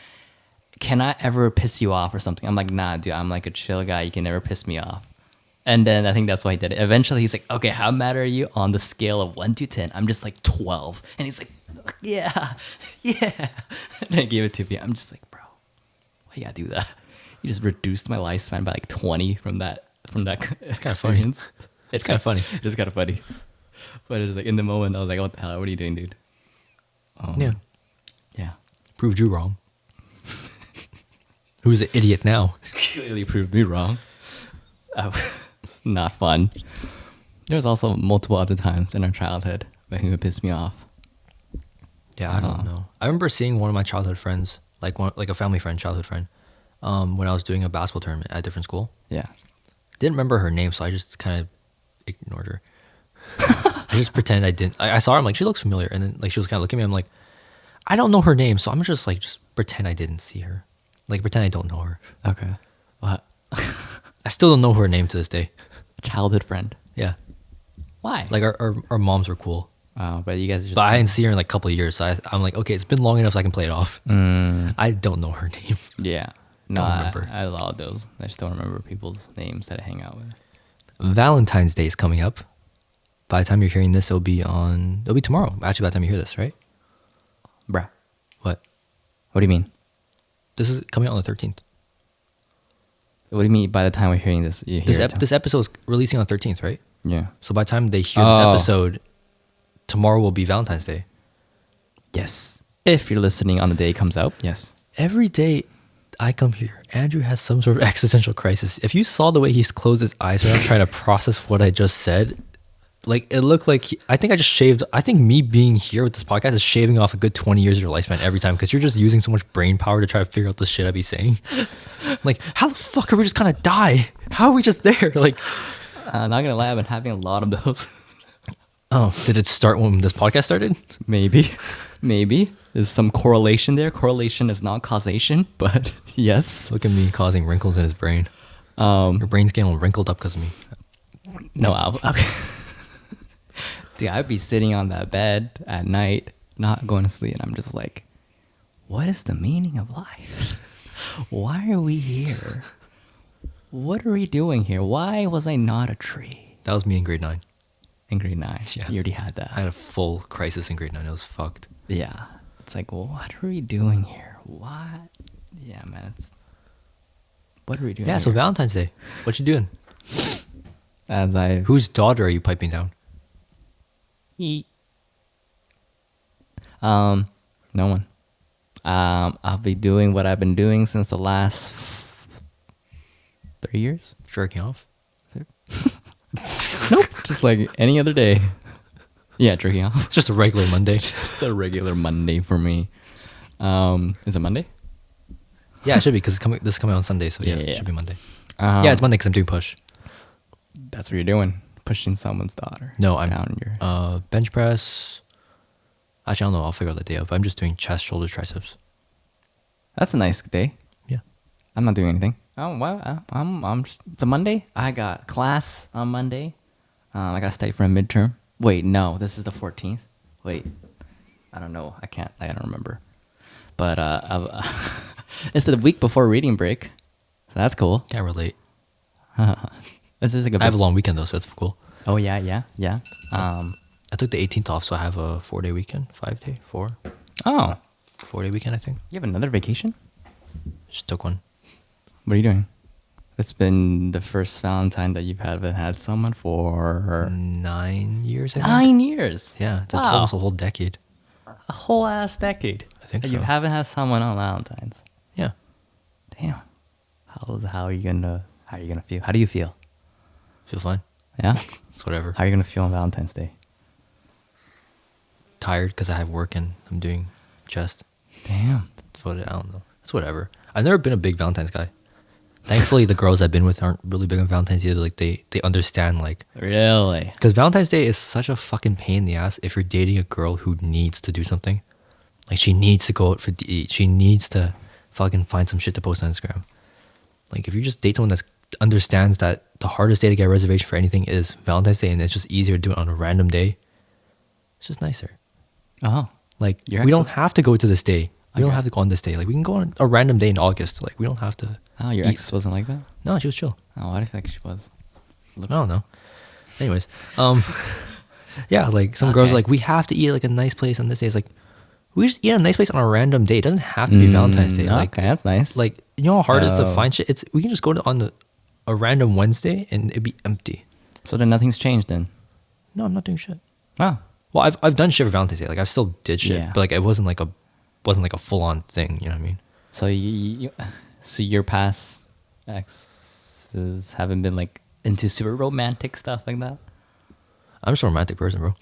"Can I ever piss you off or something?" I'm like, "Nah, dude, I'm like a chill guy. You can never piss me off." And then I think that's why he did it. Eventually, he's like, "Okay, how mad are you on the scale of 1 to 10?" I'm just like 12, and he's like, "Yeah, yeah." And then he gave it to me. I'm just like, "Bro, why you gotta do that? You just reduced my lifespan by like 20 from that It's kind of funny. It's kinda funny. It's kind of funny. But it's like in the moment, I was like, "What the hell? What are you doing, dude?" Yeah, Yeah. proved you wrong. Who's the idiot now? Clearly proved me wrong. It's not fun. There was also multiple other times in our childhood when he would piss me off. Yeah, I don't know. I remember seeing one of my childhood friends, like a family friend, childhood friend, when I was doing a basketball tournament at a different school. Yeah. Didn't remember her name, so I just kind of ignored her. I just pretended I didn't. I saw her. I'm like, she looks familiar, and then like she was kind of looking at me. I'm like, I don't know her name, so I'm just pretend I didn't see her, like pretend I don't know her. Okay. What? I still don't know her name to this day. Childhood friend. Yeah, Why? like our moms were cool, But you guys just. but I didn't see her in like a couple of years. So I'm like, okay, it's been long enough so I can play it off. Mm, I don't know her name. yeah. No, Don't I remember. had a lot of those. I just don't remember people's names that I hang out with. Valentine's Day is coming up. By the time you're hearing this, it'll be tomorrow. Actually, by the time you hear this, right? Bruh. What? What do you mean? This is coming out on the 13th. What do you mean by the time we're hearing this? You hear it? This episode is releasing on the 13th, right? Yeah. So by the time they hear this Oh. episode, tomorrow will be Valentine's Day. Yes. If you're listening on the day it comes out, yes. Every day I come here, Andrew has some sort of existential crisis. If you saw the way he's closed his eyes right now trying to process what I just said, like it looked like I think me being here with this podcast is shaving off a good 20 years of your lifespan every time because you're just using so much brain power to try to figure out the shit I be saying. Like, how the fuck are we just gonna die? How are we just there? Like, Not gonna lie, I've been having a lot of those. Oh, did it start when this podcast started? Maybe. Maybe. There's some correlation there. Correlation is not causation, but yes. Look at me causing wrinkles in his brain. Your brain's getting all wrinkled up because of me. No, okay. Dude, I'd be sitting on that bed at night, not going to sleep, and I'm just like, what is the meaning of life? Why are we here? What are we doing here? Why was I not a tree? That was me in grade 9. In grade 9. Yeah. You already had that. I had a full crisis in grade 9. It was fucked. Yeah. It's like, well, what are we doing here? What? Yeah, man. What are we doing Yeah, here? so Valentine's Day. What you doing? As I... Whose daughter are you piping down? No one. I'll be doing what I've been doing since the last 3 years. Jerking off? Nope. Just like any other day. Yeah, jerking off. It's just a regular Monday. Just a regular Monday for me. Is it Monday? Yeah, it should be because this is coming on Sunday, so yeah, Yeah. it should be Monday. Yeah, it's Monday because I'm doing push. That's what you're doing. Pushing someone's daughter. No, I'm down your... bench press. Actually, I don't know. I'll figure out the day of. I'm just doing chest, shoulders, triceps. That's a nice day. Yeah. I'm not doing anything. Oh well, I'm just, it's a Monday. I got class on Monday. I gotta study for a midterm. Wait, no, this is the 14th. Wait, I don't know. I don't remember. But it's the week before reading break, so that's cool. Can't relate. This is like I have a long weekend though, so it's cool. Oh yeah. I took the 18th off, so I have a 4-day weekend. 5-day? 4? Oh, 4-day weekend, I think. you have another vacation? Just took one. What are you doing? It's been the first Valentine that you've had someone for 9 years, I think. 9 years. Yeah, it's Wow. almost a whole decade. A whole ass decade. I think that so. You haven't had someone on Valentine's. Yeah. Damn. How are you gonna feel? How do you feel? Feel fine. Yeah. It's whatever. How are you gonna feel on Valentine's Day? Tired because I have work and I'm doing chest. Damn. It's what I don't know. It's whatever. I've never been a big Valentine's guy. Thankfully, the girls I've been with aren't really big on Valentine's either. Like they understand like Really? because Valentine's Day is such a fucking pain in the ass if you're dating a girl who needs to do something. Like she needs to go out to eat. She needs to fucking find some shit to post on Instagram. Like if you just date someone that understands that the hardest day to get a reservation for anything is Valentine's Day and it's just easier to do it on a random day, it's just nicer. Oh. Like Your we ex- don't have to go to this day. We don't Okay. have to go on this day. Like we can go on a random day in August. Like we don't have to. Oh, your eat. ex wasn't like that? No, she was chill. Oh, why do you think she was? I don't know. Anyways, yeah, like some girls are like we have to eat at like a nice place on this day. It's like we just eat at a nice place on a random day. It doesn't have to be Valentine's Day. Like, okay, that's nice. like you know how hard it is to Oh. find shit. It's we can just go to on a random Wednesday and it'd be empty. So then nothing's changed then. No, I'm not doing shit. Oh. Well, I've done shit for Valentine's Day. Like I still did shit, Yeah. but like it wasn't like a full on thing. You know what I mean? So so your past exes haven't been like into super romantic stuff like that? I'm just a romantic person, bro.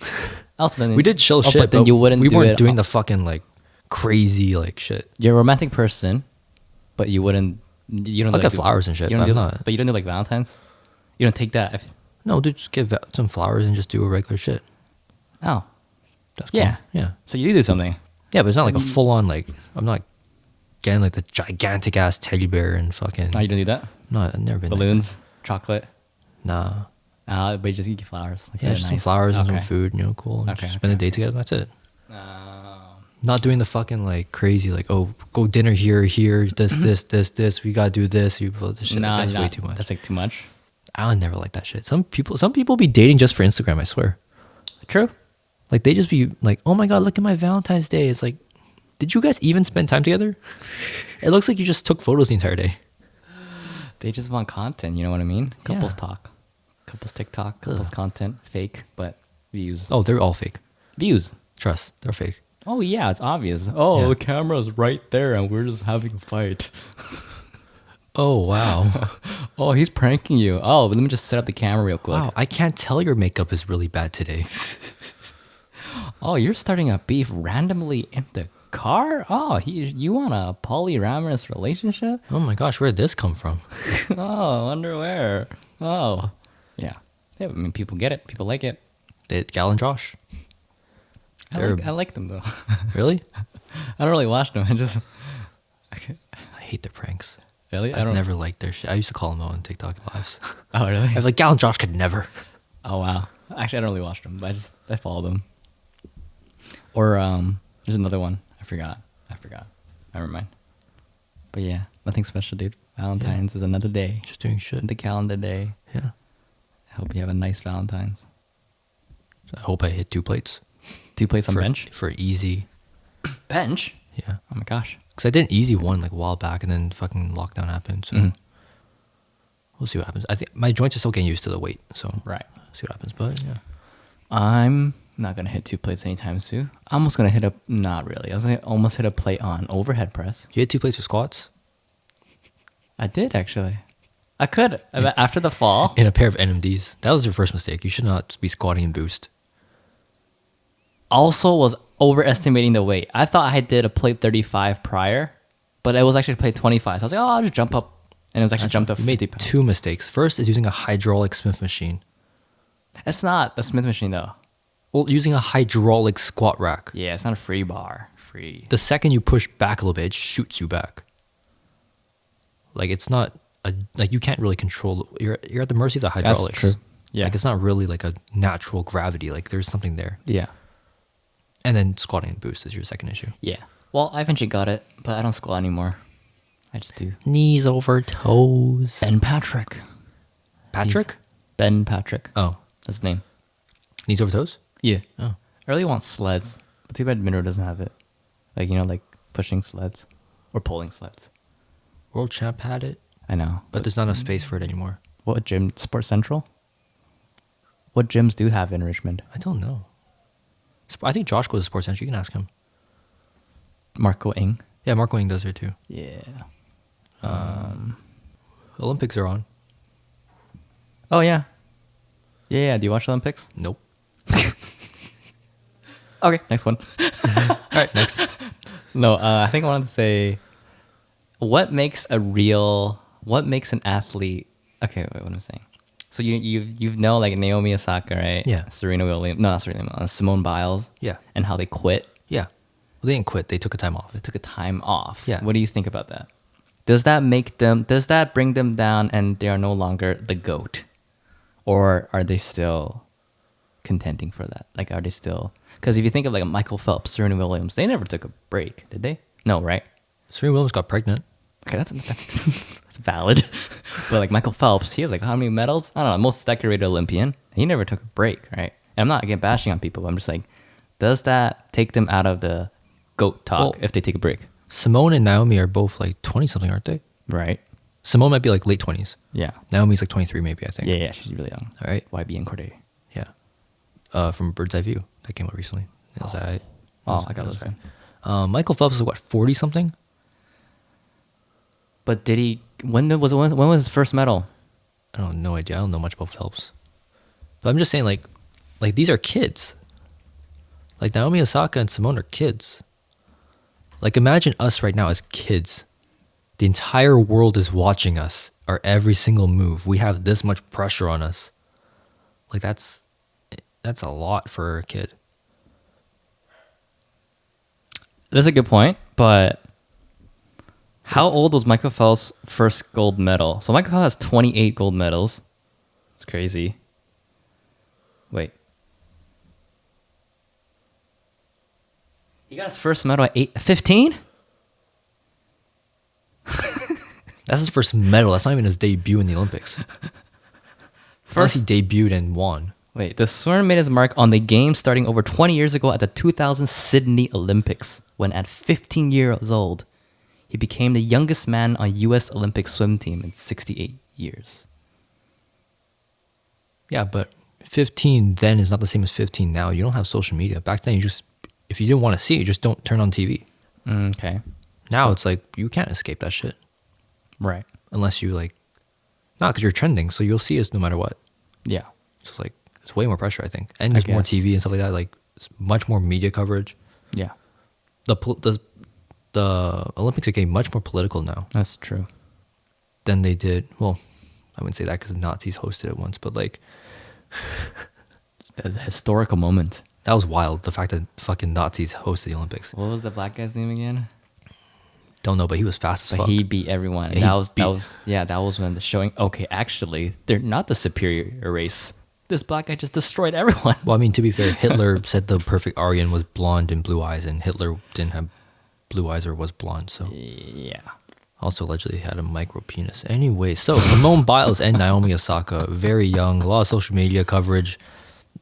Also, then We did chill shit, but then you wouldn't. We do weren't it doing the fucking like crazy like shit. You're a romantic person, but you wouldn't. You don't I'll like get flowers and shit, You don't but do, I'm not- But you don't do like Valentine's. You don't take that. No, dude, just give some flowers and just do a regular shit. Oh, That's cool. Yeah. Yeah. so you do something. Yeah, but it's not like a full on like I'm not getting like the gigantic ass teddy bear and fucking. No, you don't do that. No, I've never been. Balloons, chocolate. Nah. But you just give flowers. Like, Yeah, they're just some nice. flowers and Okay. some food. You know, cool. Okay, Just spend a okay, day together. That's it. Oh. Not doing the fucking like crazy like go dinner here this we gotta do this you this shit. Nah, That's nah, way too much. That's like too much. I would never like that shit. Some people be dating just for Instagram. I swear. True. Like they just be like, oh my god, look at my Valentine's Day. It's like, did you guys even spend time together? It looks like you just took photos the entire day. They just want content. You know what I mean? Couples Yeah. talk, couples TikTok, couples content, fake, but views. Oh, they're all fake. Views. Trust, they're fake. Oh yeah, it's obvious. Oh, Yeah. the camera's right there, and we're just having a fight. Oh wow, Oh, he's pranking you. Oh, let me just set up the camera real quick. wow! I can't tell your makeup is really bad today. Oh, you're starting a beef randomly in the car? Oh, you want a polyamorous relationship? Oh my gosh, where did this come from? Oh, underwear. Oh, yeah. Yeah, I mean, people get it. People like it. Gal and Josh. I like them though. Really? I don't really watch them. I hate their pranks. Really? I've never liked their shit. I used to call them out on TikTok lives. Oh really? I was like, Gal and Josh could never. Oh wow. Actually, I don't really watch them, but I follow them. Or there's another one. I forgot. Never mind. But yeah, nothing special, dude. Valentine's is another day. Just doing shit. The calendar day. Yeah. I hope you have a nice Valentine's. I hope I hit 2 plates. 2 plates on bench? For easy. Bench? Yeah. Oh my gosh. Because I did an easy one like a while back, and then fucking lockdown happened. So we'll see what happens. I think my joints are still getting used to the weight. So Right. see what happens. But yeah. I'm not going to hit 2 plates anytime soon. I'm almost going to hit a... Not really. I was going to almost hit a plate on overhead press. You hit 2 plates with squats? I did, actually. I could. After the fall. In a pair of NMDs. That was your first mistake. You should not be squatting in boost. Also was overestimating the weight. I thought I did a plate 35 prior, but it was actually plate 25. So I was like, oh, I'll just jump up. And it was actually jumped up You 50 made pounds. 2 mistakes. First is using a hydraulic Smith machine. It's not the Smith machine, though. Well, using a hydraulic squat rack. Yeah, it's not a free bar. Free. The second you push back a little bit, it shoots you back. Like, it's not... like, you can't really control... You're at the mercy of the hydraulics. true. Yeah. Like, it's not really like a natural gravity. Like, there's something there. Yeah. And then squatting and boost is your second issue. Yeah. Well, I eventually got it, but I don't squat anymore. I just do. Knees over toes. Ben Patrick. Patrick? Ben Patrick. Oh. That's his name. Knees over toes? Yeah. Oh. I really want sleds, but too bad Minro doesn't have it. Like, like pushing sleds or pulling sleds. World champ had it, I know. but there's not enough space for it anymore. What gym? Sports Central? What gyms do have in Richmond? I don't know. I think Josh goes to Sports Center. You can ask him. Marco Ing? Yeah, Mark Wing does there too. Yeah. Olympics are on. Oh, yeah. Yeah. Do you watch Olympics? Nope. Okay, next one. All right, next. No, I think I wanted to say, what makes an athlete? Okay, wait, what am I saying? So you know like Naomi Osaka, right? Yeah. Serena Williams, no, not Serena, Simone Biles. Yeah. And how they quit. Yeah. Well, they didn't quit. They took a time off. They took a time off. Yeah. What do you think about that? Does that bring them down and they are no longer the GOAT? Or are they still contending for that? Like, are they still... Because if you think of like Michael Phelps, Serena Williams, they never took a break, did they? No, right? Serena Williams got pregnant. Okay, that's that's valid. But like Michael Phelps, he has like how many medals? I don't know, most decorated Olympian. He never took a break, right? And I'm not again bashing on people, but I'm just like, does that take them out of the GOAT talk Well, if they take a break? Simone and Naomi are both like 20 something, aren't they? Right. Simone might be like late 20s. Yeah. Naomi's like 23 maybe, I think. Yeah, she's really young. All right. YB and Corday. Yeah. From Bird's Eye View. That came out recently. It was alright. Oh, I gotta listen. Michael Phelps is what, 40 something? But did he? When was his first medal? I don't no idea. I don't know much about Phelps. But I'm just saying like these are kids. Like Naomi Osaka and Simone are kids. Like imagine us right now as kids. The entire world is watching us. Our every single move. We have this much pressure on us. Like that's a lot for a kid. That's a good point, but how old was Michael Phelps' first gold medal? So Michael Phelps has 28 gold medals. It's crazy. Wait. He got his first medal at 15? That's his first medal. That's not even his debut in the Olympics. Unless he debuted and won. Wait, the swimmer made his mark on the game starting over 20 years ago at the 2000 Sydney Olympics, when at 15 years old, he became the youngest man on U.S. Olympic swim team in 68 years. Yeah, but 15 then is not the same as 15 now. You don't have social media. Back then, if you didn't want to see it, you just don't turn on TV. Okay. Now it's like, you can't escape that shit. Right. Unless you like, not because you're trending, so you'll see us no matter what. Yeah. So like, it's way more pressure, I think. And there's more TV and stuff like that. Like, it's much more media coverage. Yeah. The Olympics are getting much more political now That's true. than they did. Well, I wouldn't say that because the Nazis hosted it once, but like, That's a historical moment. That was wild. The fact that fucking Nazis hosted the Olympics. What was the black guy's name again? Don't know, but he was fast as But fuck. he beat everyone. Yeah, That was when the showing. Okay, actually, they're not the superior race. This black guy just destroyed everyone. Well, I mean, to be fair, Hitler said the perfect Aryan was blonde and blue eyes, and Hitler didn't have blue eyes or was blonde, so. Yeah. Also allegedly had a micro penis. Anyway, so Simone Biles and Naomi Osaka, very young, a lot of social media coverage.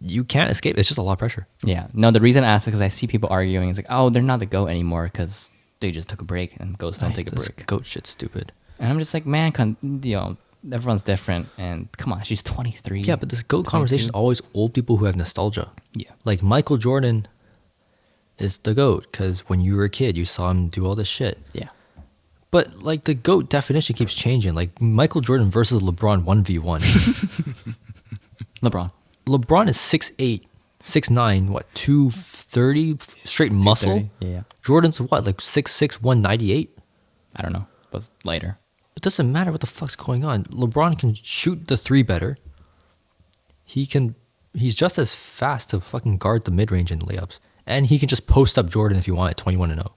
You can't escape. It's just a lot of pressure. Yeah. No, the reason I asked is because I see people arguing. It's like, oh, they're not the GOAT anymore because they just took a break, and GOATs don't take a This break. goat shit's stupid. And I'm just like, man, everyone's different. And come on, she's 23. Yeah, but this GOAT conversation is 22. always old people who have nostalgia. Yeah. Like Michael Jordan is the GOAT because when you were a kid, you saw him do all this shit. Yeah. But like the GOAT definition keeps changing. Like Michael Jordan versus LeBron 1v1. LeBron is 6'8", 6'9", what, 230 straight muscle? 230, yeah. Jordan's what, like 6'6", 198? I don't know. But later. It doesn't matter what the fuck's going on. LeBron can shoot the three better. He's just as fast to fucking guard the mid-range and layups. And he can just post up Jordan if you want at 21-0.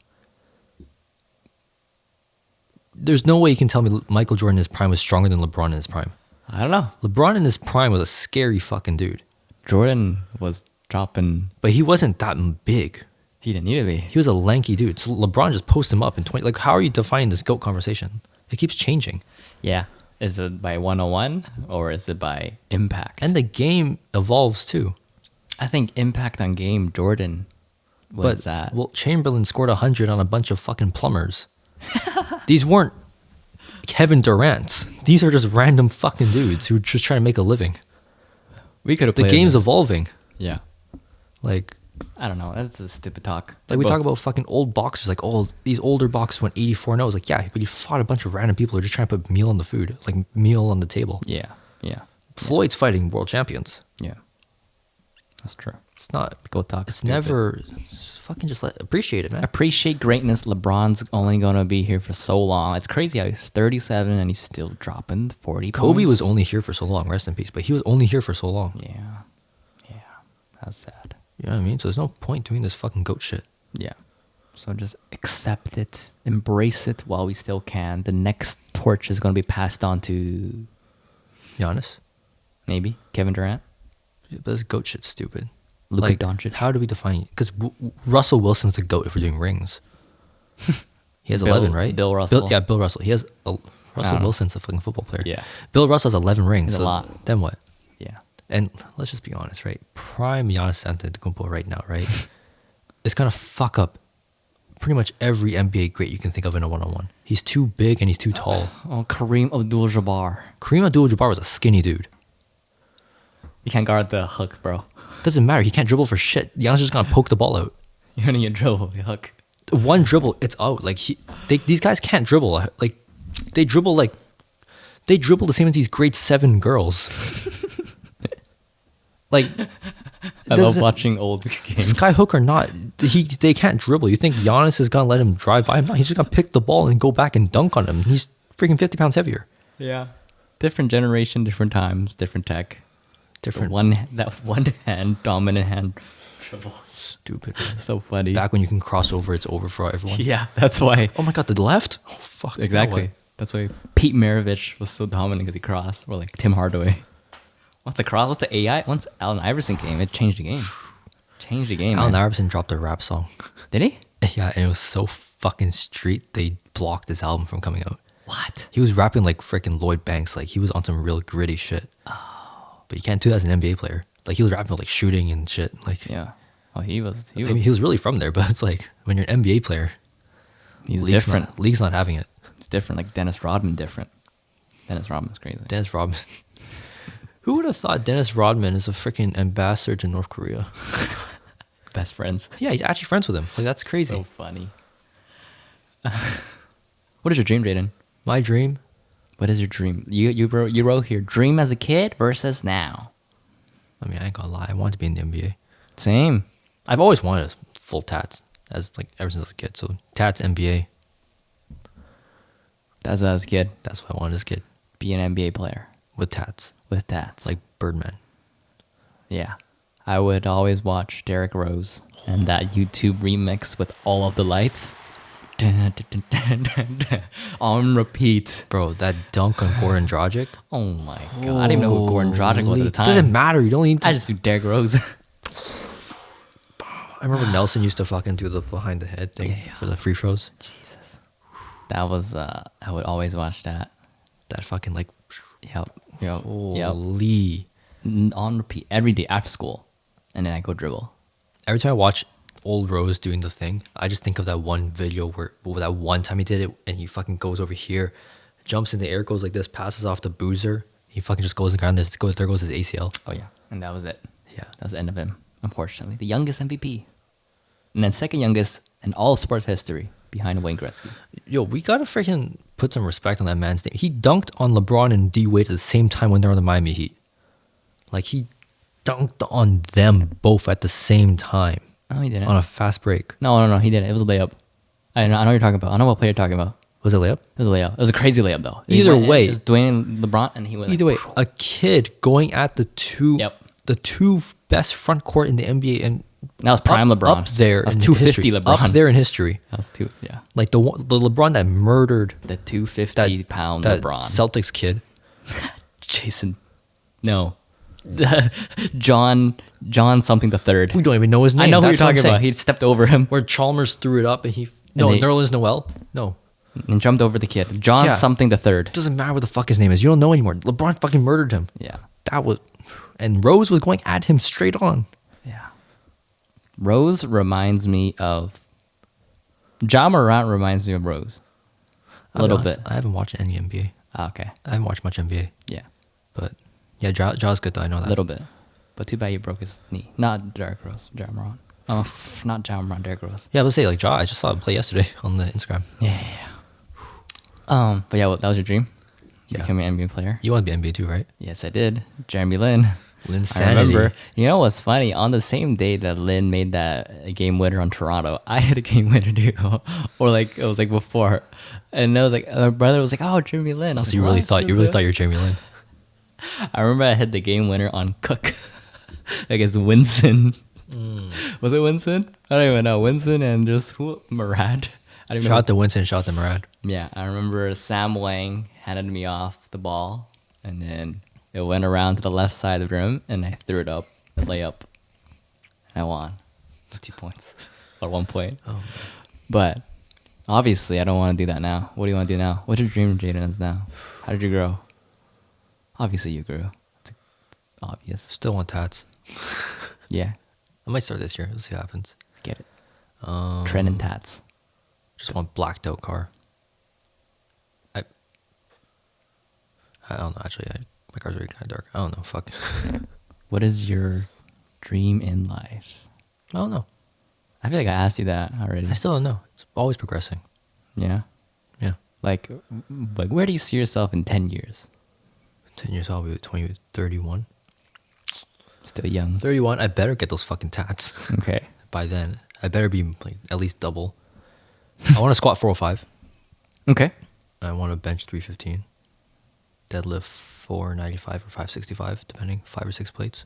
There's no way you can tell me Michael Jordan in his prime was stronger than LeBron in his prime. I don't know. LeBron in his prime was a scary fucking dude. Jordan was dropping. But he wasn't that big. He didn't need to be. He was a lanky dude. So LeBron just posted him up in 20. Like, how are you defining this GOAT conversation? It keeps changing. Yeah. Is it by 101 or is it by impact? And the game evolves too. I think impact on game, Jordan was that. Well, Chamberlain scored 100 on a bunch of fucking plumbers. These weren't Kevin Durant's. These are just random fucking dudes who are just trying to make a living. We could have The played game's it. evolving. Yeah. Like I don't know. That's a stupid talk. we talk about fucking old boxers. Like, oh, these older boxers went 84-0. I was like, yeah, but he fought a bunch of random people who are just trying to put meal on the food. Like, meal on the table. Yeah. Yeah. Floyd's fighting world champions. Yeah. That's true. It's not. Go talk. It's stupid. never. Fucking just appreciate it, man. Appreciate greatness. LeBron's only gonna be here for so long. It's crazy how he's 37 and he's still dropping 40 Kobe points. was only here for so long. Rest in peace. But he was only here for so long. Yeah. Yeah. That's sad. You know what I mean? So there's no point doing this fucking GOAT shit. Yeah. So just accept it, embrace it while we still can. The next torch is going to be passed on to Giannis. maybe Kevin Durant. Yeah, but this GOAT shit's stupid. Luka Doncic. How do we define? Because Russell Wilson's the GOAT if we're doing rings. He has Bill- 11, right? Bill Russell. Bill Russell. He has Russell know. Wilson's a fucking football player. Yeah. Bill Russell has 11 rings. He's a So lot. then what? Yeah. And let's just be honest, right? Prime Giannis Antetokounmpo right now, right? It's gonna fuck up pretty much every NBA great you can think of in a one-on-one. He's too big and he's too tall. Oh, Kareem Abdul-Jabbar. Kareem Abdul-Jabbar was a skinny dude. You can't guard the hook, bro. Doesn't matter. He can't dribble for shit. Giannis just gonna poke the ball out. You're gonna get dribble the hook. One dribble, it's out. Like these guys can't dribble. Like they dribble the same as these grade 7 girls. Like I love watching old games. Skyhook or not, they can't dribble. You think Giannis is gonna let him drive by him? No, he's just gonna pick the ball and go back and dunk on him. He's freaking 50 pounds heavier. Yeah. Different generation, different times, different tech. Different. That one hand, dominant hand dribble. Stupid. So funny. Back when you can cross over, it's over for everyone. Yeah, that's why. Oh my god, the left? Oh fuck. Exactly. You know That's why Pete Maravich was so dominant because he crossed, or like Tim Hardaway. Once the cross, once the AI, once Allen Iverson came, it changed the game. Changed the game. Allen man. Iverson dropped a rap song. Did he? Yeah, and it was so fucking street. They blocked his album from coming out. What? He was rapping like freaking Lloyd Banks. Like he was on some real gritty shit. But you can't do that as an NBA player. Like he was rapping about like shooting and shit. Like Yeah. Oh, he was. I mean, he was really from there, but it's like when you're an NBA player, He's league's different. League's not having it. It's different. Like Dennis Rodman, different. Dennis Rodman's crazy. Dennis Rodman. Who would have thought Dennis Rodman is a freaking ambassador to North Korea? Best friends. Yeah, he's actually friends with him. Like that's crazy. So funny. What is your dream, Jayden? My dream. What is your dream? You wrote here, dream as a kid versus now. I mean, I ain't gonna lie. I wanted to be in the NBA. Same. I've always wanted a full tats as like ever since I was a kid. So tats NBA. That's as a kid. That's what I wanted as a kid Be an NBA player with tats with tats. like Birdman. yeah. I would always watch Derrick Rose and that YouTube remix with all of the lights. Dun, dun, dun, dun, dun, on repeat. Bro, that dunk on Gordon Dragic. Oh my god. I didn't even know who Gordon Dragic was at the time. Doesn't matter. You don't need to. I just do Derrick Rose. I remember Nelson used to fucking do the behind the head thing for the free throws. Jesus. That was, I would always watch that. That fucking like, Yep. holy. On repeat every day after school. And then I go dribble. Every time I watch old Rose doing this thing, I just think of that one video where that one time he did it and he fucking goes over here, jumps in the air, goes like this, passes off the Boozer. He fucking just goes in the ground. There goes his ACL. Oh, yeah. And that was it. Yeah. That was the end of him, unfortunately. The youngest MVP. And then second youngest in all of sports history behind Wayne Gretzky. Yo, we gotta freaking put some respect on that man's name. He dunked on LeBron and D Wade at the same time when they're on the Miami Heat. Like, he dunked on them both at the same time. Oh, he didn't. On a fast break. No, he didn't. It was a layup. I know what you're talking about. I know what player you're talking about. Was it a layup? It was a layup. It was a crazy layup, though. Either way. It was Dwayne and LeBron, and he went Either way, a kid going at the two best front court in the NBA and that was prime LeBron. Up there. That was in 250 history. LeBron. Up there in history. That was yeah. Like the LeBron that murdered The 250-pound that LeBron. Celtics kid. Jason. No. John something the third. We don't even know his name. I know who That's you're what I'm talking about. saying. He stepped over him Where Chalmers threw it up and Nerlens Noel? No. and jumped over the kid. John Yeah. something the third. It doesn't matter what the fuck his name is. You don't know anymore. LeBron fucking murdered him. Yeah. And Rose was going at him straight on. Yeah. Rose reminds me of Ja Morant reminds me of Rose. A little bit. I haven't watched any NBA. Okay. I haven't watched much NBA. Yeah. But yeah, Ja's good though. I know that. A little bit. But too bad he broke his knee. Not Derrick Rose. Ja Morant. Not Ja Morant. Derrick Rose. Yeah, let's say like Ja. I just saw him play yesterday on the Instagram. Yeah. But yeah, that was your dream? Yeah. Becoming an NBA player? You want to be NBA too, right? Yes, I did. Jeremy Lin. Lin I Sanity. remember. You know what's funny? On the same day that Lin made that game winner on Toronto, I had a game winner too. Or like it was like before, and I was like, my brother was like, "Oh, Jeremy Lin." I was So like, you really "What? thought you were Jeremy Lin. I remember I had the game winner on Cook against Winston. Was it Winston? I don't even know. Winston and just who? Murad. I don't Shout out to Winston. Shout out to Murad. Yeah, I remember Sam Wang handed me off the ball, and then it went around to the left side of the rim, and I threw it up, a layup, and I won. 2 points, or 1 point. Oh. But obviously, I don't want to do that now. What do you want to do now? What's your dream, Jayden, is now? How did you grow? Obviously, you grew. It's obvious. Still want tats. Yeah, I might start this year. Let's see what happens. get it. Trend and tats. Just want blacked out car. I don't know. Actually, my car's already kind of dark. I don't know. Fuck. What is your dream in life? I don't know. I feel like I asked you that already. I still don't know. It's always progressing. Yeah. Yeah. Like, where do you see yourself in 10 years? 10 years old, I'll be 20, 31. Still young. 31, I better get those fucking tats. Okay. By then, I better be like at least double. I want to squat 405. Okay. I want to bench 315. Deadlift 495 or 565, depending, 5 or 6 plates.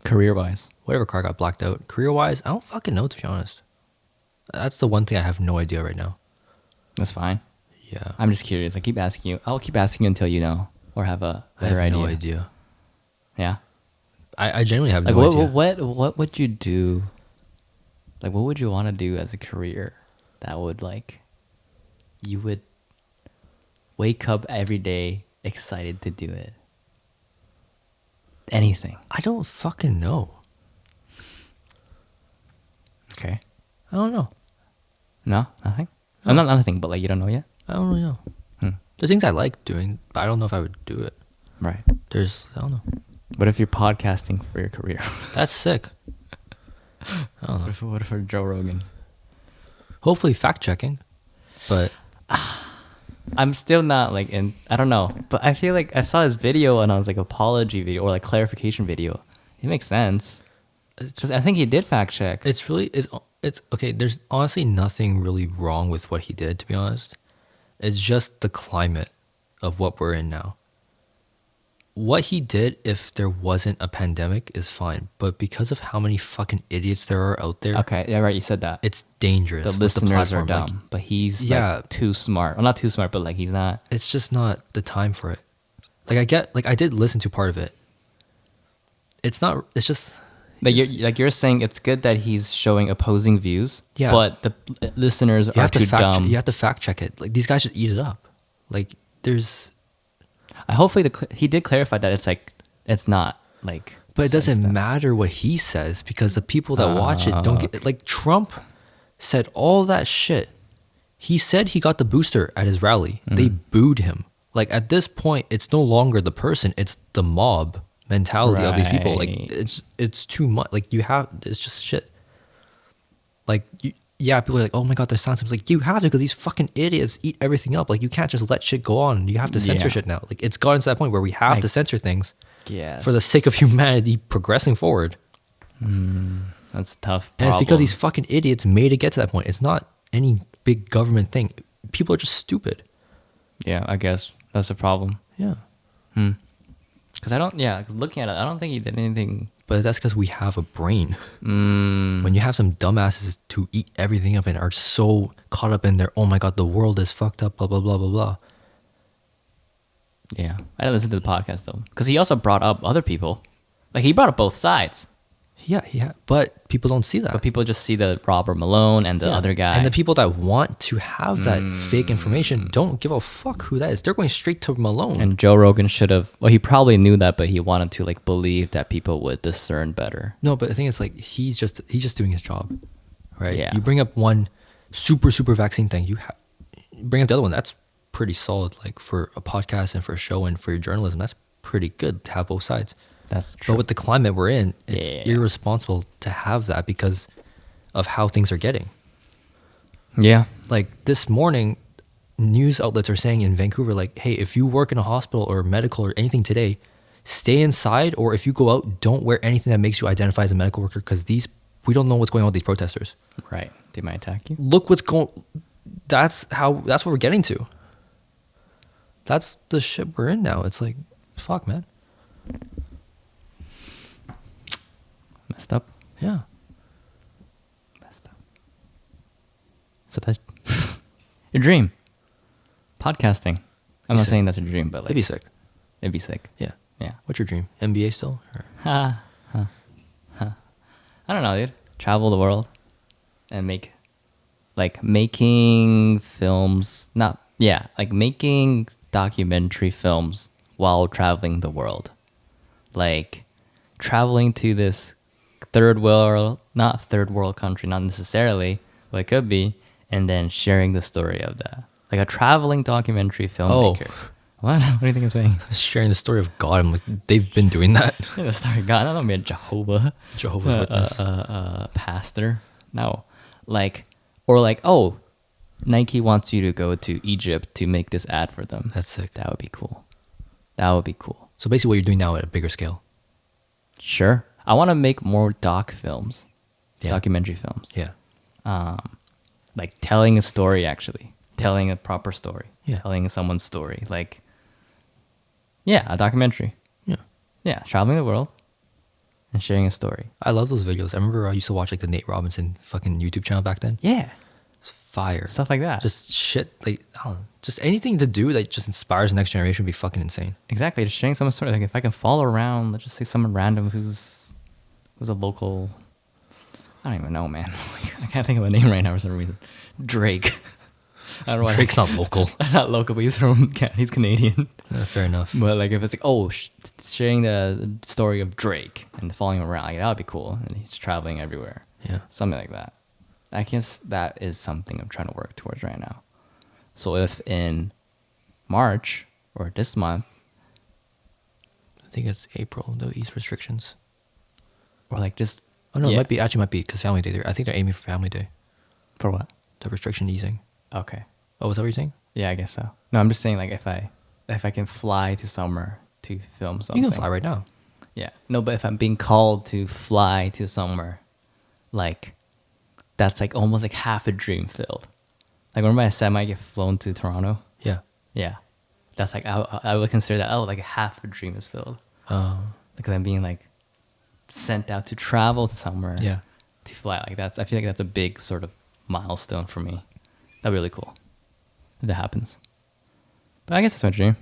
Career-wise. Whatever car got blacked out. Career-wise, I don't fucking know, to be honest. That's the one thing I have no idea right now. That's fine. Yeah. I'm just curious. I keep asking you. I'll keep asking you until you know or have a better I have idea. no idea. Yeah. I genuinely have Like no idea. what would you do? Like what would you want to do as a career that would like you would wake up every day excited to do it? Anything. I don't fucking know. Okay. I don't know. No, nothing. No. Not nothing, but like you don't know yet. I don't really know. There's things I like doing, but I don't know if I would do it. Right. I don't know. What if you're podcasting for your career? That's sick. I don't know. What if you're Joe Rogan? Hopefully fact checking, but I'm still not like in. I don't know, but I feel like I saw his video and I was like apology video or like clarification video. It makes sense because I think he did fact check. it's okay. There's honestly nothing really wrong with what he did, to be honest. It's just the climate of what we're in now. what he did if there wasn't a pandemic is fine, but because of how many fucking idiots there are out there, Okay, yeah, right. You said that. it's dangerous. The with listeners are platform. dumb, but he's yeah. like too smart. Well, not too smart, but like he's not. It's just not the time for it. Like I did listen to part of it. It's not. It's just You're saying it's good that he's showing opposing views. Yeah. But the listeners are too dumb. You have to fact check it. Like these guys just eat it up. Like there's. Hopefully he did clarify that it's not like. But it doesn't stuff. matter what he says because the people that watch it don't get. Like Trump said all that shit. He said he got the booster at his rally. They booed him. Like at this point, it's no longer the person; it's the mob mentality of these people. Like Right. it's too much. Like it's just shit. Like people are like, oh my god, there's silence. It's like you have to because these fucking idiots eat everything up. Like you can't just let shit go on. You have to censor Yeah. shit now. Like it's gotten to that point where we have to censor things Yes. for the sake of humanity progressing forward. That's a tough. And it's because problem. these fucking idiots made it get to that point. It's not any big government thing. People are just stupid. Yeah, I guess that's a problem. Yeah. Because because looking at it, I don't think he did anything. But that's because we have a brain. When you have some dumbasses who eat everything up and are so caught up in their, oh my god, the world is fucked up, blah, blah, blah, blah, blah. Yeah, I didn't listen to the podcast though, because he also brought up other people. Like he brought up both sides, Yeah. But people don't see that. but people just see the Robert Malone and the Yeah. other guy. And the people that want to have that fake information don't give a fuck who that is. They're going straight to Malone. And Joe Rogan should have. Well, he probably knew that, but he wanted to like believe that people would discern better. No, but the thing is, like, he's just doing his job, right? Yeah. You bring up one super vaccine thing, you bring up the other one. That's pretty solid, like for a podcast and for a show and for your journalism. That's pretty good to have both sides. That's true. But with the climate we're in, it's Yeah. irresponsible to have that because of how things are getting. Yeah. Like this morning, news outlets are saying in Vancouver, like, hey, if you work in a hospital or medical or anything today, stay inside, or if you go out, don't wear anything that makes you identify as a medical worker because we don't know what's going on with these protesters. Right. They might attack you. Look what's going. That's what we're getting to. That's the shit we're in now. It's like, fuck, man. Messed up. Yeah. Messed up. So that's your dream. Podcasting. I'm not sick. saying that's a dream, but like It'd be sick. it'd be sick. Yeah. Yeah. What's your dream? NBA still? Or? I don't know, dude. Travel the world and making films. Making documentary films while traveling the world. Like traveling to this not third world country, not necessarily, but it could be, and then sharing the story of that. Like a traveling documentary filmmaker. What? What do you think I'm saying? Sharing the story of God. I'm like, they've been doing that. The story of God. I don't mean Jehovah's Witness. pastor. No. Nike wants you to go to Egypt to make this ad for them. That's sick. That would be cool. That would be cool. So basically what you're doing now at a bigger scale. Sure. I want to make more films. Yeah. Documentary films. Yeah. Like telling a story, actually. Telling a proper story. Yeah. Telling someone's story. Like, yeah, a documentary. Yeah. Yeah, traveling the world and sharing a story. I love those videos. I remember I used to watch like the Nate Robinson fucking YouTube channel back then. Yeah. It's fire. Stuff like that. Just shit, like, I don't know, just anything to do that just inspires the next generation would be fucking insane. Exactly, just sharing someone's story. Like if I can follow around, let's just say someone random who's a local. I don't even know, man. I can't think of a name right now for some reason. Drake. I don't know why. Drake's not local. Not local, but he's he's Canadian. Fair enough. But like if it's like sharing the story of Drake and following him around, like that would be cool. And he's traveling everywhere. Yeah. Something like that. I guess that is something I'm trying to work towards right now. So if in March or this month, I think it's April, the ease restrictions. or like just Oh no, yeah. it might be because Family Day. I think they're aiming for Family Day. For what? The restriction easing. Okay. Oh, is that what you're saying? Yeah, I guess so. No, I'm just saying like if I can fly to somewhere to film something. You can fly right now. Yeah. No, but if I'm being called to fly to somewhere, like that's like almost like half a dream filled. Like remember I said I might get flown to Toronto? Yeah. Yeah. That's like I would consider that like half a dream is filled because I'm being like sent out to travel to somewhere. Yeah. To fly like I feel like that's a big sort of milestone for me. That'd be really cool if that happens. But I guess that's my dream.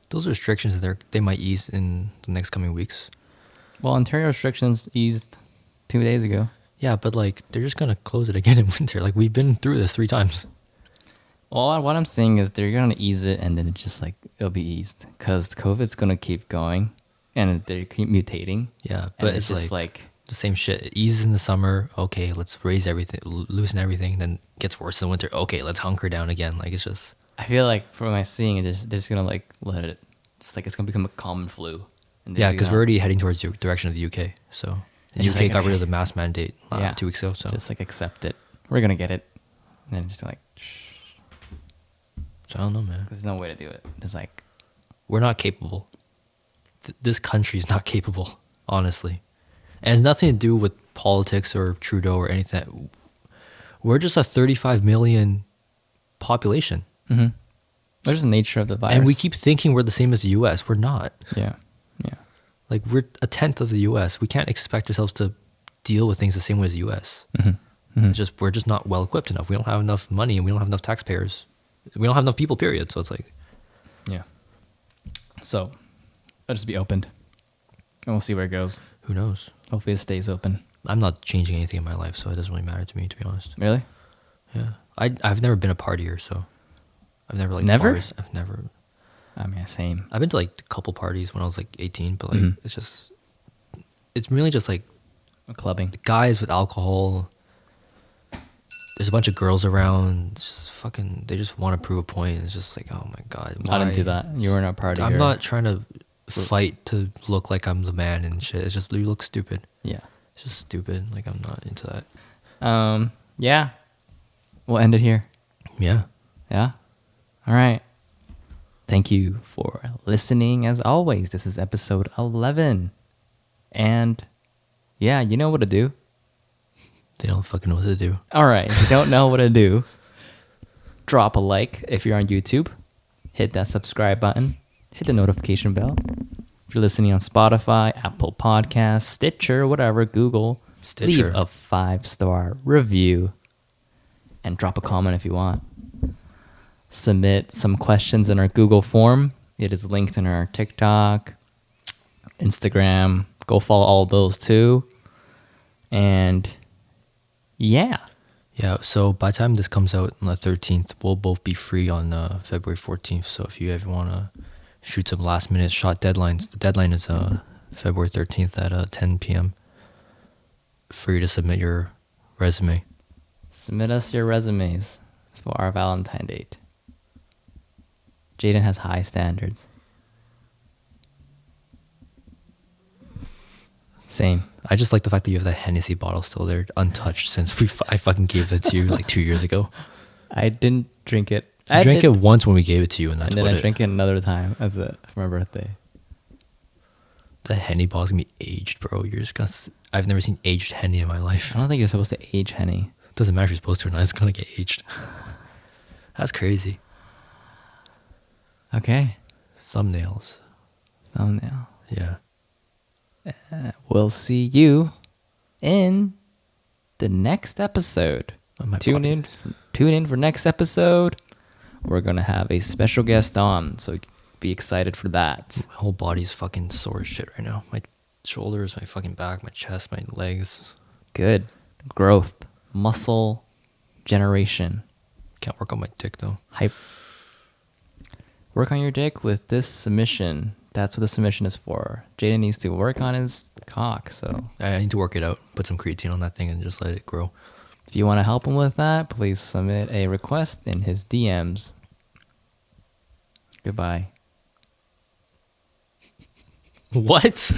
Those restrictions they might ease in the next coming weeks. Well, Ontario restrictions eased 2 days ago. Yeah, but like they're just gonna close it again in winter. Like we've been through this 3 times. Well, what I'm saying is they're gonna ease it, and then it's just like it'll be eased because COVID's gonna keep going, and they keep mutating. Yeah, but it's just like the same shit. It eases in the summer. Okay, let's raise everything, loosen everything. Then gets worse in the winter. Okay, let's hunker down again. Like it's just. I feel like from my seeing it, they're just gonna like let it. It's like it's gonna become a common flu. And Yeah, because we're already heading towards the direction of the UK. So the UK like, got rid of the mask mandate 2 weeks ago. So just like accept it. We're gonna get it, and then just like. So I don't know, man. There's no way to do it. It's like we're not capable. This country is not capable, honestly. And it's nothing to do with politics or Trudeau or anything. We're just a 35 million population. Mm-hmm. There's the nature of the virus. And we keep thinking we're the same as the US. We're not. Yeah. Yeah. Like we're a tenth of the US. We can't expect ourselves to deal with things the same way as the US. Mm-hmm. Mm-hmm. We're just not well equipped enough. We don't have enough money and we don't have enough taxpayers. We don't have enough people, period. So it's like. Yeah. So I'll just be opened. And we'll see where it goes. Who knows? Hopefully it stays open. I'm not changing anything in my life, so it doesn't really matter to me, to be honest. Really? Yeah. I've never been a partier, so I've never like never. Bars. I've never. I mean, same. I've been to like a couple parties when I was like 18, but like it's really just like Clubbing. Guys with alcohol. There's a bunch of girls around. Just fucking, they just want to prove a point. It's just like, oh my god. I didn't do that. You weren't a partier. I'm not trying to fight to look like I'm the man and shit. It's just you look stupid. Yeah. It's just stupid. Like I'm not into that. Yeah. We'll end it here. Yeah. Yeah. All right. Thank you for listening. As always, this is episode 11. And yeah, you know what to do. They don't fucking know what to do. All right. If you don't know what to do, drop a like if you're on YouTube. Hit that subscribe button. Hit the notification bell. If you're listening on Spotify, Apple Podcasts, Stitcher, whatever, Google, leave a 5-star review and drop a comment if you want. Submit some questions in our Google form. It is linked in our TikTok, Instagram. Go follow all those too. And yeah. Yeah, so by the time this comes out on the 13th, we'll both be free on February 14th. So if you ever want to shoot some last-minute shot deadlines, the deadline is February 13th at 10 p.m. for you to submit your resume. Submit us your resumes for our Valentine date. Jayden has high standards. Same. I just like the fact that you have that Hennessy bottle still there, untouched, since I fucking gave it to you like 2 years ago. I didn't drink it. I drank it once when we gave it to you, and that's and then I drank it another time. That's it for my birthday. The Henny bottle's gonna be aged, bro. You're just gonna. I've never seen aged Henny in my life. I don't think you're supposed to age Henny. It doesn't matter if you're supposed to or not. It's gonna get aged. That's crazy. Okay. Thumbnails. Thumbnail. Yeah. We'll see you in the next episode. Tune in for next episode. We're gonna have a special guest on, so be excited for that. My whole body's fucking sore as shit right now. My shoulders, my fucking back, my chest, my legs. Good growth, muscle generation. Can't work on my dick though. Hype. Work on your dick with this submission. That's what the submission is for. Jayden needs to work on his cock, so I need to work it out. Put some creatine on that thing and just let it grow. if you want to help him with that, please submit a request in his DMs. Goodbye. What?